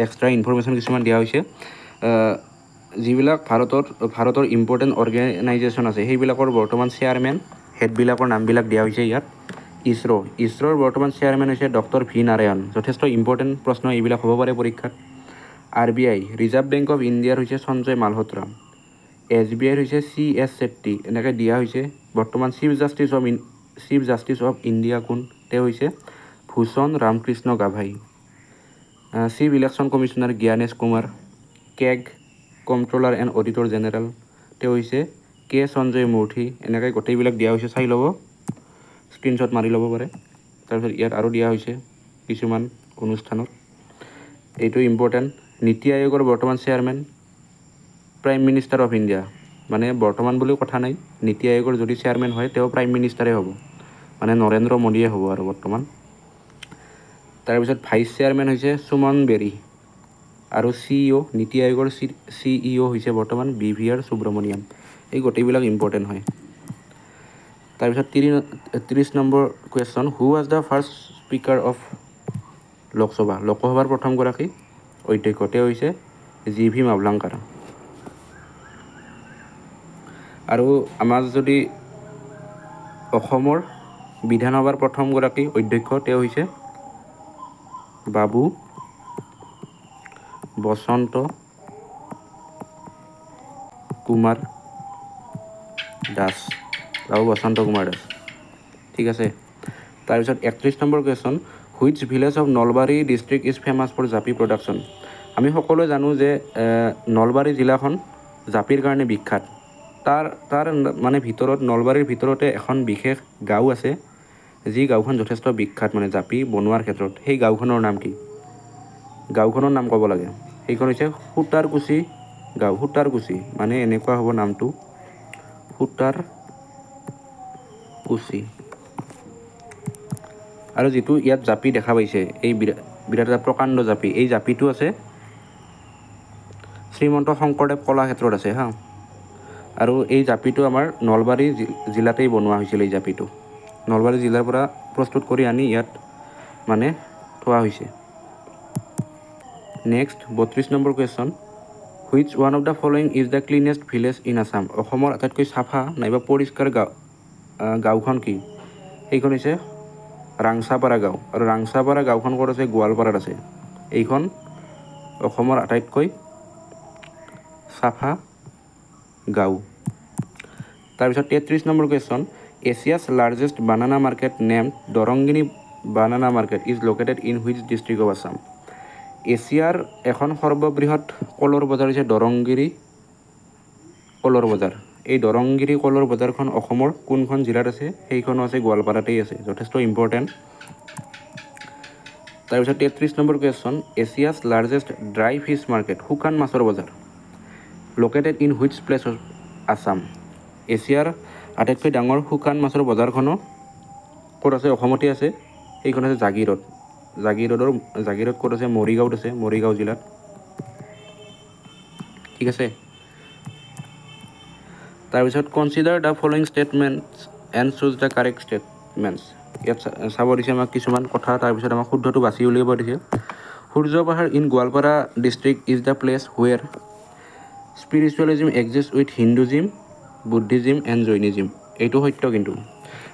এক্সট্ৰা ইনফৰমেশ্যন কিছুমান দিয়া হৈছে। যিবিলাক ভাৰতৰ ইম্পৰ্টেণ্ট অৰ্গেনাইজেশ্যন আছে, সেইবিলাকৰ বৰ্তমান চেয়াৰমেন হেডবিলাকৰ নামবিলাক দিয়া হৈছে ইয়াত। ইছৰোৰ বৰ্তমান চেয়াৰমেন হৈছে ডক্টৰ ভি নাৰায়ণ। যথেষ্ট ইম্পৰ্টেণ্ট প্ৰশ্ন এইবিলাক হ'ব পাৰে পৰীক্ষাত। RBI ৰিজাৰ্ভ বেংক অফ ইণ্ডিয়াৰ হৈছে সঞ্জয় মালহোত্ৰা। SBI হৈছে CS ছেট্টি, এনেকৈ দিয়া হৈছে। বৰ্তমান চিফ জাষ্টিছ অফ ইণ্ডিয়া কোন? তেওঁ হৈছে Bhushan Ramkrishna Gavai. Chief election commissioner Gyanesh Kumar. CAG controller and auditor general, তেওঁ হৈছে K সঞ্জয় মূৰ্তি। এনেকৈ গোটেইবিলাক দিয়া হৈছে, চাই ল'ব, স্ক্ৰীনশ্বট মাৰি ল'ব পাৰে। তাৰপিছত ইয়াত আৰু দিয়া হৈছে কিছুমান অনুষ্ঠানত, এইটো ইম্পৰ্টেণ্ট। নীতি আয়োগৰ বৰ্তমান chairman prime minister of India, মানে বৰ্তমান বুলিও কথা নাই, নীতি আয়োগৰ যদি চেয়াৰমেন হয় তেওঁ প্ৰাইম মিনিষ্টাৰে হ'ব, মানে নৰেন্দ্ৰ মোদীয়ে হ'ব আৰু বৰ্তমান। তাৰপিছত ভাইচ চেয়াৰমেন হৈছে সুমন বেৰী, আৰু CEO নীতি আয়োগৰ CEO হৈছে বৰ্তমান BVR সুব্ৰমণিয়াম। এই গোটেইবিলাক ইম্পৰ্টেণ্ট হয়। তাৰপিছত 30 number question, who was the first speaker of Lok Sabha? লোকসভাৰ প্ৰথমগৰাকী অধ্যক্ষ, তেওঁ হৈছে GV মাভলাংকাৰ। আৰু আমাৰ যদি অসমৰ বিধানসভাৰ প্ৰথমগৰাকী অধ্যক্ষ, তেওঁ হৈছে বাবু বসন্ত কুমাৰ দাস। ঠিক আছে, তাৰপিছত 31 number question, which village of Nalbari district is famous for japi production? আমি সকলোৱে জানো যে নলবাৰী জিলাখন জাপিৰ কাৰণে বিখ্যাত। তাৰ মানে নলবাৰীৰ ভিতৰতে এখন বিশেষ গাঁও আছে, যি গাঁওখন যথেষ্ট বিখ্যাত মানে জাপি বনোৱাৰ ক্ষেত্ৰত। সেই গাঁওখনৰ নাম কি? গাঁওখনৰ নাম ক'ব লাগে। সেইখন হৈছে সূতাৰকুছি গাঁও। সূতাৰকুছি মানে এনেকুৱা হ'ব নামটো, সূতাৰকুছি। আৰু যিটো ইয়াত জাপি দেখা পাইছে, এই বিৰাট এটা প্ৰকাণ্ড জাপি, এই জাপিটো আছে শ্ৰীমন্ত শংকৰদেৱ কলাক্ষেত্ৰত আছে হা। আৰু এই জাপিটো আমাৰ নলবাৰী জিলাতেই বনোৱা হৈছিল। এই জাপিটো নলবাৰী জিলাৰ পৰা প্ৰস্তুত কৰি আনি ইয়াত মানে থোৱা হৈছে। Next 32 number question, which one of the following is the cleanest village in Assam অসমৰ আটাইতকৈ চাফা নাইবা পৰিষ্কাৰ গাঁওখন কি সেইখন হৈছে ৰাংচাপাৰা গাঁও আৰু ৰাংচাপাৰা গাঁওখন ক'ত আছে গোৱালপাৰাত আছে এইখন অসমৰ আটাইতকৈ চাফা গাঁও তাৰপিছত 33 number question Asia's largest banana market name Darrangiri banana market is located in which district of Assam এছিয়াৰ এখন সৰ্ববৃহৎ কলৰ বজাৰ হৈছে দৰংগিৰি কলৰ বজাৰ এই দৰংগিৰি কলৰ বজাৰখন অসমৰ কোনখন জিলাত আছে সেইখনো আছে গোৱালপাৰাতেই আছে যথেষ্ট ইম্পৰ্টেণ্ট তাৰপিছত 33 number question Asia's largest dry fish market শুকান মাছৰ বজাৰ located in which place of Assam এছিয়াৰ আটাইতকৈ ডাঙৰ শুকান মাছৰ বজাৰখনো ক'ত আছে অসমতে আছে সেইখন আছে জাগিৰোড ক'ত আছে মৰিগাঁৱত আছে মৰিগাঁও জিলাত ঠিক আছে তাৰপিছত consider the following statements and choose the correct statements ইয়াত চাব দিছে আমাক কিছুমান কথা তাৰপিছত আমাক শুদ্ধটো বাছি উলিয়াব দিছে Surya Pahar in Goalpara district is the place where spiritualism exist with Hinduism Buddhism and Jainism এইটো সত্য কিন্তু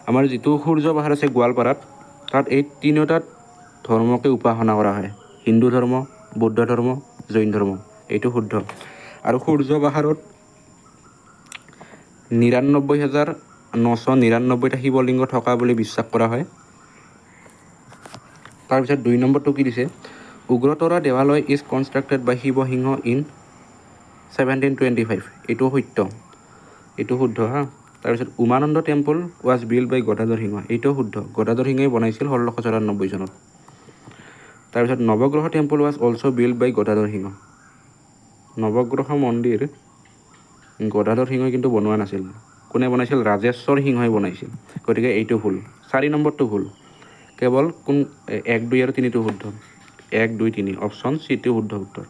আমাৰ যিটো সূৰ্য পাহাৰ আছে গোৱালপাৰাত তাত এই তিনিওটা ধৰ্মকে উপাসনা কৰা হয় হিন্দু ধৰ্ম বৌদ্ধ ধৰ্ম জৈন ধৰ্ম এইটো শুদ্ধ আৰু সূৰ্য পাহাৰত ৯৯,৯৯৯টা শিৱলিংগ থকা বুলি বিশ্বাস কৰা হয় তাৰপিছত 2 নম্বৰটো কি দিছে Ugratara Devalaya is constructed by Shiva Singha in 1725 এইটো সত্য এইটো শুদ্ধ হা তাৰপিছত Umananda temple was build by Gadadhar Singha এইটো শুদ্ধ গদাধৰ সিংহই বনাইছিল 1694 চনত তাৰপিছত Navagraha temple was also' build by Gadadhar Singha Navagraha মন্দিৰ গদাধৰ সিংহই কিন্তু বনোৱা নাছিল কোনে বনাইছিল ৰাজেশ্বৰ সিংহই বনাইছিল গতিকে এইটো ভুল 4 নম্বৰটো ভুল কেৱল কোন 1 2 আৰু 3টো শুদ্ধ 1 2 3 অপশ্যন চিটো শুদ্ধ উত্তৰ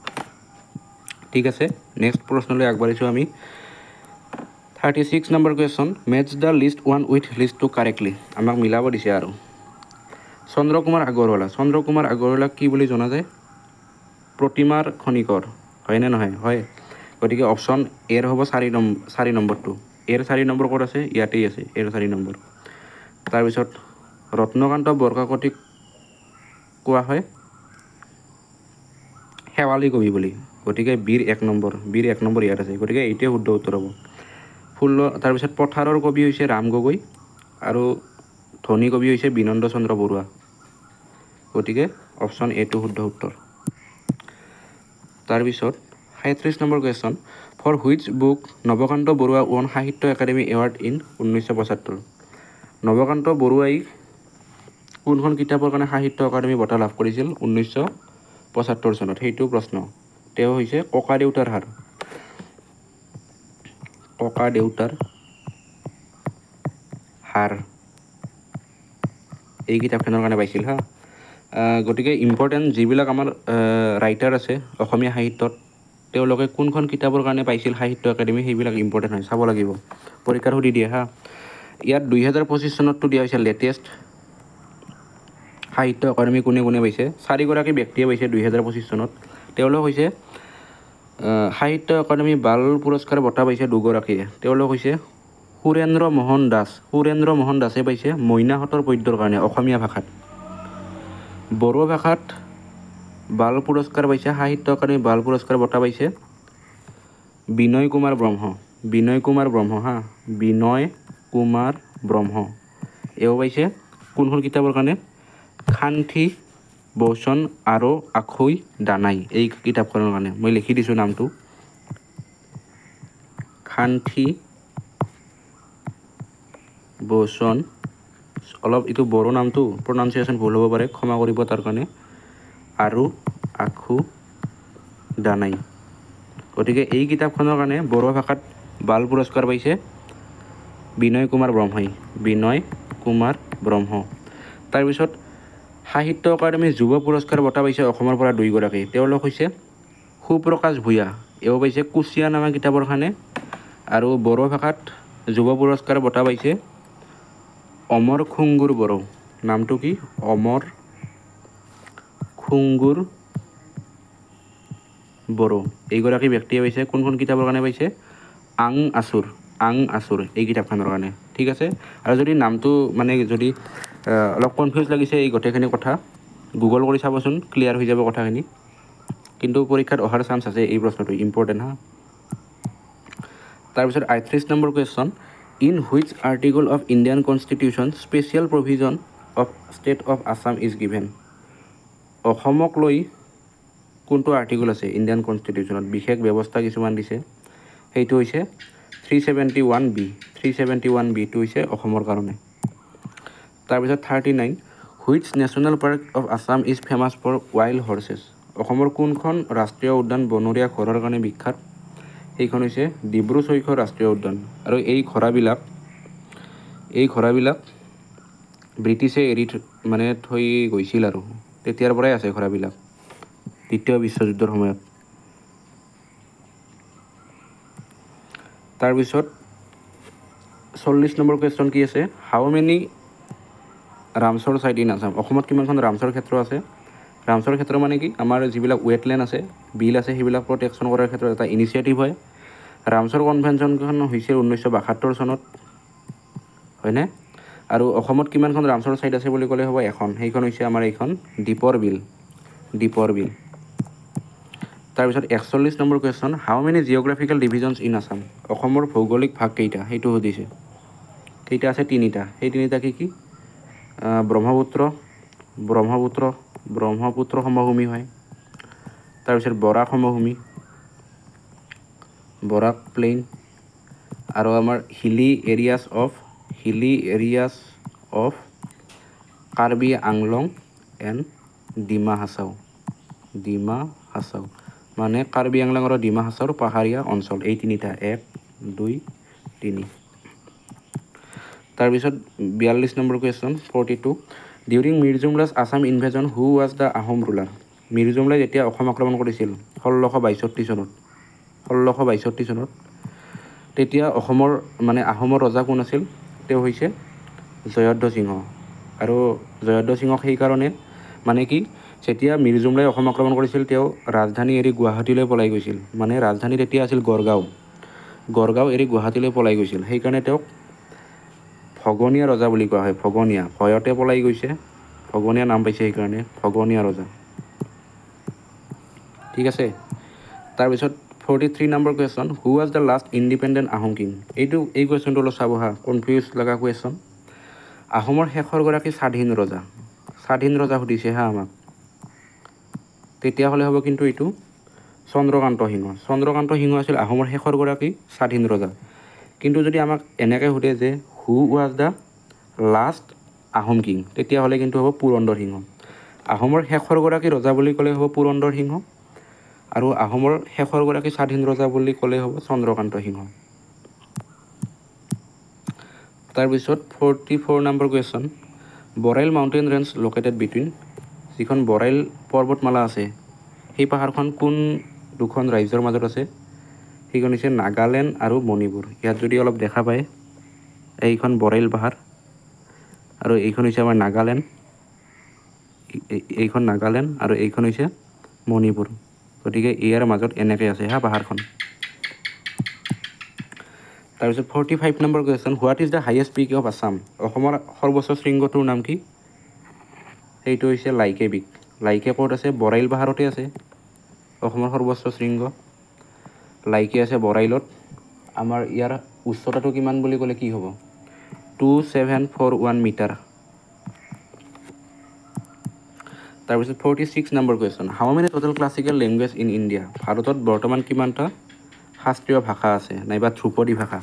ঠিক আছে নেক্সট প্ৰশ্নলৈ আগবাঢ়িছোঁ আমি 36 number question match the list 1 with list 2 correctly আমাক মিলাব দিছে আৰু চন্দ্ৰকুমাৰ আগৰৱালা কি বুলি জনা যায় প্ৰতিমাৰ খনিকৰ হয়নে নহয় হয় গতিকে অপশ্যন এৰ হ'ব 4 নম্বৰটো এৰ 4 নম্বৰ ক'ত আছে ইয়াতেই আছে এৰ 4 নম্বৰ তাৰপিছত ৰত্নকান্ত বৰকাকতিক কোৱা হয় শেৱালী কবি বুলি গতিকে বীৰ 1 নম্বৰ ইয়াত আছে গতিকে এইটোৱে শুদ্ধ উত্তৰ হ'ব তাৰপিছত পথাৰৰ কবি হৈছে ৰাম গগৈ আৰু ধনী কবি হৈছে বিনন্দ চন্দ্ৰ বৰুৱা গতিকে অপশ্যন এটো শুদ্ধ উত্তৰ তাৰপিছত 37 number question for which book Nabakanta Barua won Sahitya Akademi award in 1975 Nabakanta বৰুৱাই কোনখন কিতাপৰ কাৰণে সাহিত্য একাডেমি বঁটা লাভ কৰিছিল 1975 চনত সেইটো প্ৰশ্ন তেওঁ হৈছে ককা দেউতাৰ হাড় এই কিতাপখনৰ কাৰণে পাইছিল হা গতিকে ইম্পৰ্টেণ্ট যিবিলাক আমাৰ ৰাইটাৰ আছে অসমীয়া সাহিত্যত তেওঁলোকে কোনখন কিতাপৰ কাৰণে পাইছিল সাহিত্য একাডেমি সেইবিলাক ইম্পৰ্টেণ্ট হয় চাব লাগিব পৰীক্ষাত সুধি দিয়ে হা ইয়াত 2025 চনতটো দিয়া হৈছে লেটেষ্ট সাহিত্য একাডেমি কোনে পাইছে 4 গৰাকী ব্যক্তিয়ে পাইছে 2025 চনত তেওঁলোক হৈছে সাহিত্য একাডেমি বাল পুৰস্কাৰ বঁটা পাইছে 2 গৰাকীয়ে তেওঁলোক হৈছে সুৰেন্দ্ৰ মোহন দাসে পাইছে মইনাহঁতৰ পদ্যৰ কাৰণে অসমীয়া ভাষাত বড়ো ভাষাত বাল পুৰস্কাৰ পাইছে সাহিত্য একাডেমি বাল পুৰস্কাৰ বঁটা পাইছে বিনয় কুমাৰ ব্ৰহ্ম এও পাইছে কোনখন কিতাপৰ কাৰণে খান্থি বচন আৰু আখৈ দানাই এই কিতাপখনৰ কাৰণে মই লিখি দিছোঁ নামটো খান্থি বচন অলপ এইটো বড়ো নামটো প্ৰনাউন্সিয়েশ্যন ভুল হ'ব পাৰে ক্ষমা কৰিব তাৰ কাৰণে আৰু আখু দানাই গতিকে এই কিতাপখনৰ কাৰণে বড়ো ভাষাত বাল পুৰস্কাৰ পাইছে বিনয় কুমাৰ ব্ৰহ্ম তাৰপিছত সাহিত্য একাডেমি যুৱ পুৰস্কাৰ বঁটা পাইছে অসমৰ পৰা 2 গৰাকী তেওঁলোক হৈছে সুপ্ৰকাশ ভূঞা এও পাইছে কুচিয়া নামা কিতাপৰ কাৰণে আৰু বড়ো ভাষাত যুৱ পুৰস্কাৰ বঁটা পাইছে অমৰ খুংগুৰ বড়ো নামটো কি অমৰ খুংগুৰ বড়ো এইগৰাকী ব্যক্তিয়ে পাইছে কোনখন কিতাপৰ কাৰণে পাইছে আং আছুৰ এই কিতাপখনৰ কাৰণে ঠিক আছে আৰু যদি নামটো মানে যদি অলপ কনফিউজ লাগিছে এই গোটেইখিনি কথা গুগল কৰি চাবচোন ক্লিয়াৰ হৈ যাব কথাখিনি কিন্তু পৰীক্ষাত অহাৰ চান্স আছে এই প্ৰশ্নটো ইম্পৰ্টেণ্ট হা তাৰপিছত 38 number question in which article of Indian constitution special provision of state of Assam is given অসমক লৈ কোনটো আৰ্টিকল আছে ইণ্ডিয়ান কনষ্টিটিউশ্যনত বিশেষ ব্যৱস্থা কিছুমান দিছে সেইটো হৈছে 371B টো হৈছে অসমৰ কাৰণে তাৰপিছত 39 which national park of Assam is famous for wild horses অসমৰ কোনখন ৰাষ্ট্ৰীয় উদ্যান বনৰীয়া ঘোঁৰাৰ কাৰণে বিখ্যাত এইখন হৈছে ডিব্ৰু চৈখোৱা ৰাষ্ট্ৰীয় উদ্যান আৰু এই ঘোঁৰাবিলাক ব্ৰিটিছে এৰি মানে থৈ গৈছিল আৰু তেতিয়াৰ পৰাই আছে ঘোঁৰাবিলাক দ্বিতীয় বিশ্বযুদ্ধৰ সময়ত তাৰপিছত 40 নম্বৰ কুৱেশ্যন কি আছে how many Ramsar site in Assam অসমত কিমানখন ৰামচৰ ক্ষেত্ৰ আছে ৰামচৰ ক্ষেত্ৰ মানে কি আমাৰ যিবিলাক ৱেটলেণ্ড আছে বিল আছে সেইবিলাক প্ৰটেকশ্যন কৰাৰ ক্ষেত্ৰত এটা ইনিচিয়েটিভ হয় ৰামচৰ কনভেনশ্যনখন হৈছিল 1972 চনত হয়নে আৰু অসমত কিমানখন ৰামচৰ চাইট আছে বুলি ক'লে হ'ব এখন সেইখন হৈছে আমাৰ এইখন দীপৰ বিল তাৰপিছত 41 number question how many geographical divisions in Assam অসমৰ ভৌগোলিক ভাগ কেইটা সেইটো সুধিছে কেইটা আছে তিনিটা সেই তিনিটা কি ব্ৰহ্মপুত্ৰ সমভূমি হয় তাৰপিছত বৰাক সমভূমি বৰাক প্লেইন আৰু আমাৰ hilly areas of Karbi Anglong and Dima Hasao মানে কাৰ্বি আংলং আৰু ডিমা হাছাওৰ পাহাৰীয়া অঞ্চল এই তিনিটা 1 2 3 তাৰপিছত 42 number question 42 during Mir Jumla's Assam invasion who was the Ahom ruler Mir জুমলাই যেতিয়া অসম আক্ৰমণ কৰিছিল 1662 চনত তেতিয়া অসমৰ মানে আহোমৰ ৰজা কোন আছিল তেওঁ হৈছে জয়ধ্বজ সিংহ আৰু জয়ধ্বজ সিংহক সেইকাৰণে মানে কি যেতিয়া মিৰ জুমলাই অসম আক্ৰমণ কৰিছিল তেওঁ ৰাজধানী এৰি গুৱাহাটীলৈ পলাই গৈছিল মানে ৰাজধানী তেতিয়া আছিল গড়গাঁও এৰি গুৱাহাটীলৈ পলাই গৈছিল সেইকাৰণে তেওঁক ভগনীয়া ৰজা বুলি কোৱা হয় ভয়তে পলাই গৈছে ভগনীয়া নাম পাইছে সেইকাৰণে ভগনীয়া ৰজা ঠিক আছে তাৰপিছত 43 number question who was the last independent Ahom king এই কুৱেশ্যনটো অলপ চাব হা কনফিউজ লগা কুৱেশ্যন আহোমৰ শেষৰগৰাকী স্বাধীন ৰজা সুধিছে হা আমাক তেতিয়াহ'লে হ'ব কিন্তু এইটো চন্দ্ৰকান্ত সিংহ আছিল আহোমৰ শেষৰগৰাকী স্বাধীন ৰজা কিন্তু যদি আমাক এনেকৈ সোধে যে হু was the last Ahom king তেতিয়াহ'লে কিন্তু হ'ব পুৰন্দৰ সিংহ আহোমৰ শেষৰগৰাকী ৰজা বুলি ক'লে হ'ব পুৰন্দৰ সিংহ আৰু আহোমৰ শেষৰগৰাকী স্বাধীন ৰজা বুলি ক'লে হ'ব চন্দ্ৰকান্ত সিংহ তাৰপিছত 44 number question Barail mountain range located between যিখন বৰাইল পৰ্বতমালা আছে সেই পাহাৰখন কোন দুখন ৰাজ্যৰ মাজত আছে সেইখন হৈছে নাগালেণ্ড আৰু মণিপুৰ ইয়াত যদি অলপ দেখা পায় এইখন বৰাইল পাহাৰ আৰু এইখন হৈছে আমাৰ নাগালেণ্ড আৰু এইখন হৈছে মণিপুৰ গতিকে ইয়াৰ মাজত এনেকৈ আছে হা পাহাৰখন তাৰপিছত 45 number question what is the highest peak of Assam অসমৰ সৰ্বোচ্চ শৃংগটোৰ নাম কি সেইটো হৈছে লাইকে ক'ত আছে বৰাইল পাহাৰতে আছে অসমৰ সৰ্বোচ্চ শৃংগ লাইকে আছে বৰাইলত আমাৰ ইয়াৰ উচ্চতাটো কিমান বুলি ক'লে কি হ'ব 2741 মিটাৰ তাৰপিছত 46 number question how many total classical language in India ভাৰতত বৰ্তমান কিমানটা শাস্ত্ৰীয় ভাষা আছে নাইবা ধ্ৰুপদী ভাষা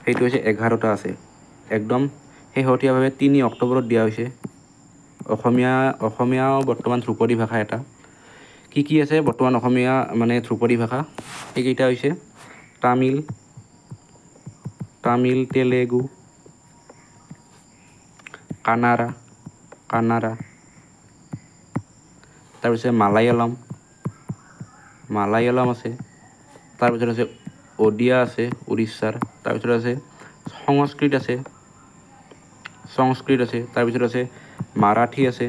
সেইটো হৈছে 11টা আছে একদম শেহতীয়াভাৱে 3 অক্টোবৰত দিয়া হৈছে অসমীয়াও বৰ্তমান ধ্ৰুপদী ভাষা এটা কি আছে বৰ্তমান অসমীয়া মানে ধ্ৰুপদী ভাষা এইকেইটা হৈছে তামিল তেলেগু কানাড়া তাৰপিছত মালায়ালম আছে তাৰপিছত আছে ওডিয়া আছে উৰিষ্যাৰ তাৰপিছত আছে সংস্কৃত আছে তাৰপিছত আছে মাৰাঠী আছে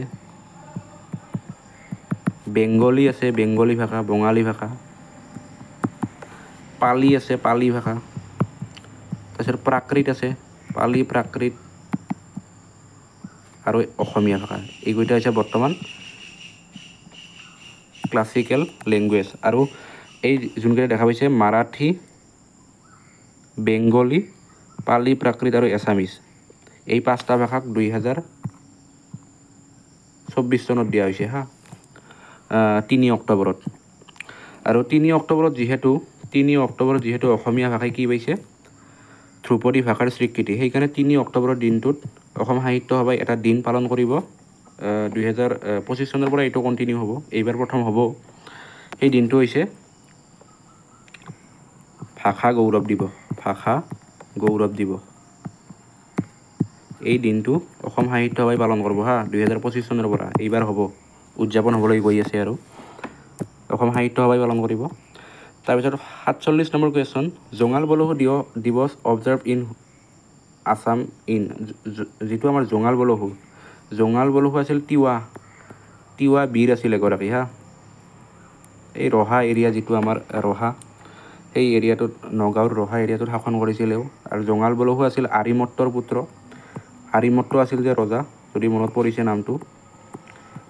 বেংগলী ভাষা বঙালী ভাষা পালি আছে, পালি ভাষা। তাৰপিছত প্ৰাকৃত আছে, পালি, প্ৰাকৃত আৰু অসমীয়া ভাষা। এইকেইটা হৈছে বৰ্তমান ক্লাছিকেল লেংগুৱেজ। আৰু এই যোনকেইটা দেখা পাইছে মাৰাঠী, বেংগলী, পালি, প্ৰাকৃত আৰু এছামিছ, এই 5টা ভাষাক 2024 চনত দিয়া হৈছে 3 অক্টোবৰত। আৰু 3 অক্টোবৰত যিহেতু অসমীয়া ভাষাই কি পাইছে ধ্ৰুপদী ভাষাৰ স্বীকৃতি, সেইকাৰণে 3 অক্টোবৰৰ দিনটোত অসম সাহিত্য সভাই এটা দিন পালন কৰিব। 2025 চনৰ পৰা এইটো কণ্টিনিউ হ'ব, এইবাৰ প্ৰথম হ'ব। সেই দিনটো হৈছে ভাষা গৌৰৱ দিৱস। এই দিনটো অসম সাহিত্য সভাই পালন কৰিব 2025 চনৰ পৰা এইবাৰ হ'ব, উদযাপন হ'বলৈ গৈ আছে আৰু অসম সাহিত্য সভাই পালন কৰিব। তাৰপিছত 47 নম্বৰ কুৱেশ্যন, জঙাল বলহু দিৱস অবজাৰ্ভ ইন আছাম ইন। যিটো আমাৰ জঙাল বলহু আছিল তিৱা বীৰ আছিল এগৰাকী এই ৰহা এৰিয়া, যিটো আমাৰ ৰহা, সেই এৰিয়াটোত নগাঁৱৰ ৰহা এৰিয়াটোত শাসন কৰিছিলে। আৰু জঙাল বলহু আছিল আৰিমত্তৰ পুত্ৰ। আৰিমত্ত আছিল যে ৰজা, যদি মনত পৰিছে নামটো,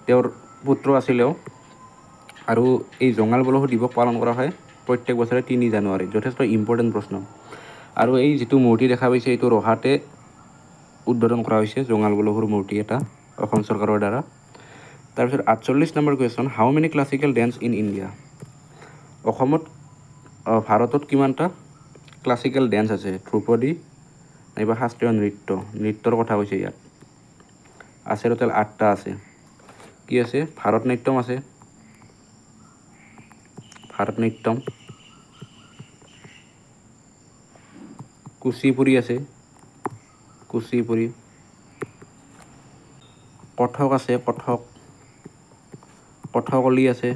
তেওঁৰ পুত্ৰ আছিলেও। আৰু এই জঙাল বলহু দিৱস পালন কৰা হয় প্ৰত্যেক বছৰে 3 জানুৱাৰীত। যথেষ্ট ইম্পৰ্টেণ্ট প্ৰশ্ন। আৰু এই যিটো মূৰ্তি দেখা পাইছে এইটো ৰহাতে উদ্বোধন কৰা হৈছে, জঙাল বলহুৰ মূৰ্তি এটা অসম চৰকাৰৰ দ্বাৰা। তাৰপিছত 48 number question, how many classical dance in India. ভাৰতত কিমানটা ক্লাছিকেল ডেন্স আছে? ধ্ৰুপদী নাইবা শাস্ত্ৰীয় নৃত্যৰ কথা কৈছে ইয়াত। আছে টোটেল 8টা আছে। কি আছে? ভাৰত নাট্যম আছে, কুচিপুড়ি আছে, কথক আছে, কথকলি আছে,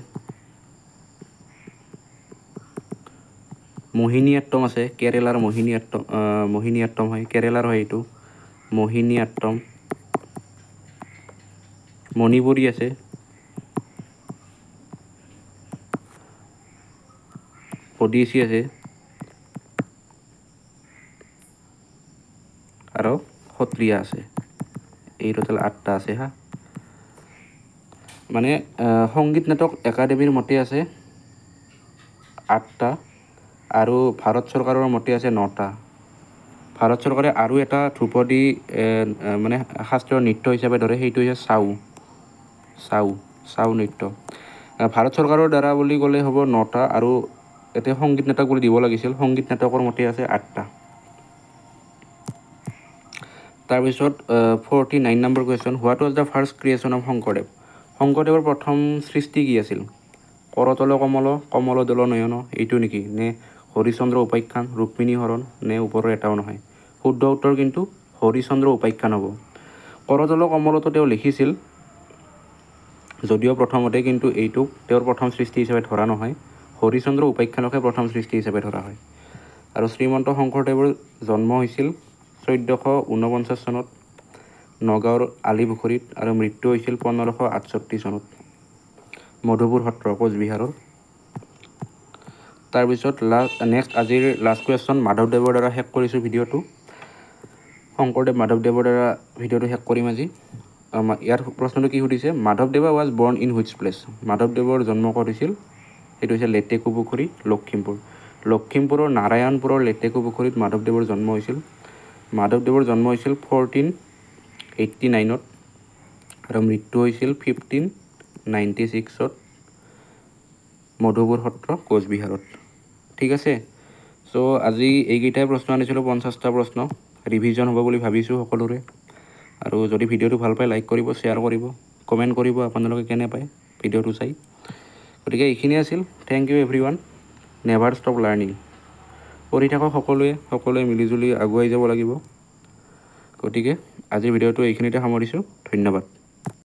মোহিনীআট্টম আছে, কেৰেলাৰ মোহিনীআট্টম হয়, কেৰেলাৰ হয় এইটো মোহিনীআট্টম। মণিপুৰী আছে, ওডিচি আছে, আৰু সত্ৰীয়া আছে। এই টোটেল 8টা আছে মানে সংগীত নাটক একাডেমীৰ মতে আছে 8টা, আৰু ভাৰত চৰকাৰৰ মতে আছে 9টা। ভাৰত চৰকাৰে আৰু এটা ধ্ৰুপদী মানে শাস্ত্ৰীয় নৃত্য হিচাপে ধৰে, সেইটো হৈছে চাউ নৃত্য। ভাৰত চৰকাৰৰ দ্বাৰা বুলি ক'লে হ'ব 9টা, আৰু ইয়াতে সংগীত নাটক বুলি দিব লাগিছিল, সংগীত নাটকৰ মতে আছে 8টা। তাৰপিছত 49 number question, what was the first creation of Sankardev. শংকৰদেৱৰ প্ৰথম সৃষ্টি কি আছিল? কৰতল কমল দল নয়ন, এইটো নেকি? নে হৰিচন্দ্ৰ উপাখ্যান, ৰুক্মিণী হৰণ, নে ওপৰৰ এটাও নহয়? শুদ্ধ উত্তৰ কিন্তু হৰিচন্দ্ৰ উপাখ্যান হ'ব। কৰতল কমলতো তেওঁ লিখিছিল যদিও প্ৰথমতে, কিন্তু এইটোক তেওঁৰ প্ৰথম সৃষ্টি হিচাপে ধৰা নহয়। হৰিচন্দ্ৰ উপাখ্যানকহে প্ৰথম সৃষ্টি হিচাপে ধৰা হয়। আৰু শ্ৰীমন্ত শংকৰদেৱৰ জন্ম হৈছিল 1449 চনত নগাঁৱৰ আলিপুখুৰীত, আৰু মৃত্যু হৈছিল 1568 চনত মধুপুৰ সত্ৰ, কোচবিহাৰৰ। তাৰপিছত আজিৰ লাষ্ট কুৱেশ্যন, মাধৱদেৱৰ দ্বাৰা শেষ কৰিছোঁ ভিডিঅ'টো। মাধৱদেৱৰ দ্বাৰা ভিডিঅ'টো শেষ কৰিম আজি। ইয়াৰ প্ৰশ্নটো কি সুধিছে? মাধৱদেৱা ৱাজ বৰ্ণ ইন হুইচ প্লেচ। মাধৱদেৱৰ জন্ম ক'ত হৈছিল? সেইটো হৈছে লেটেকু পুখুৰী, লখিমপুৰৰ নাৰায়ণপুৰৰ লেটেকু পুখুৰীত মাধৱদেৱৰ জন্ম হৈছিল। মাধৱদেৱৰ জন্ম হৈছিল 1489ত, আৰু মৃত্যু হৈছিল 1596ত মধুপুৰ সত্ৰ, কোচবিহাৰত। ঠিক আছে। চ' আজি এইকেইটাই প্ৰশ্ন আনিছিলোঁ, 50টা প্ৰশ্ন। ৰিভিজন হ'ব বুলি ভাবিছোঁ সকলোৰে। আৰু যদি ভিডিঅ'টো ভাল পায় লাইক কৰিব, শ্বেয়াৰ কৰিব, কমেণ্ট কৰিব আপোনালোকে কেনে পায় ভিডিঅ'টো চাই। গতিকে এইখিনি আছিল। Thank you everyone. Never stop learning. পঢ়ি থাকক সকলোৱে মিলিজুলি আগুৱাই যাব লাগিব। গতিকে আজিৰ ভিডিঅ'টো এইখিনিতে সামৰিছোঁ। ধন্যবাদ।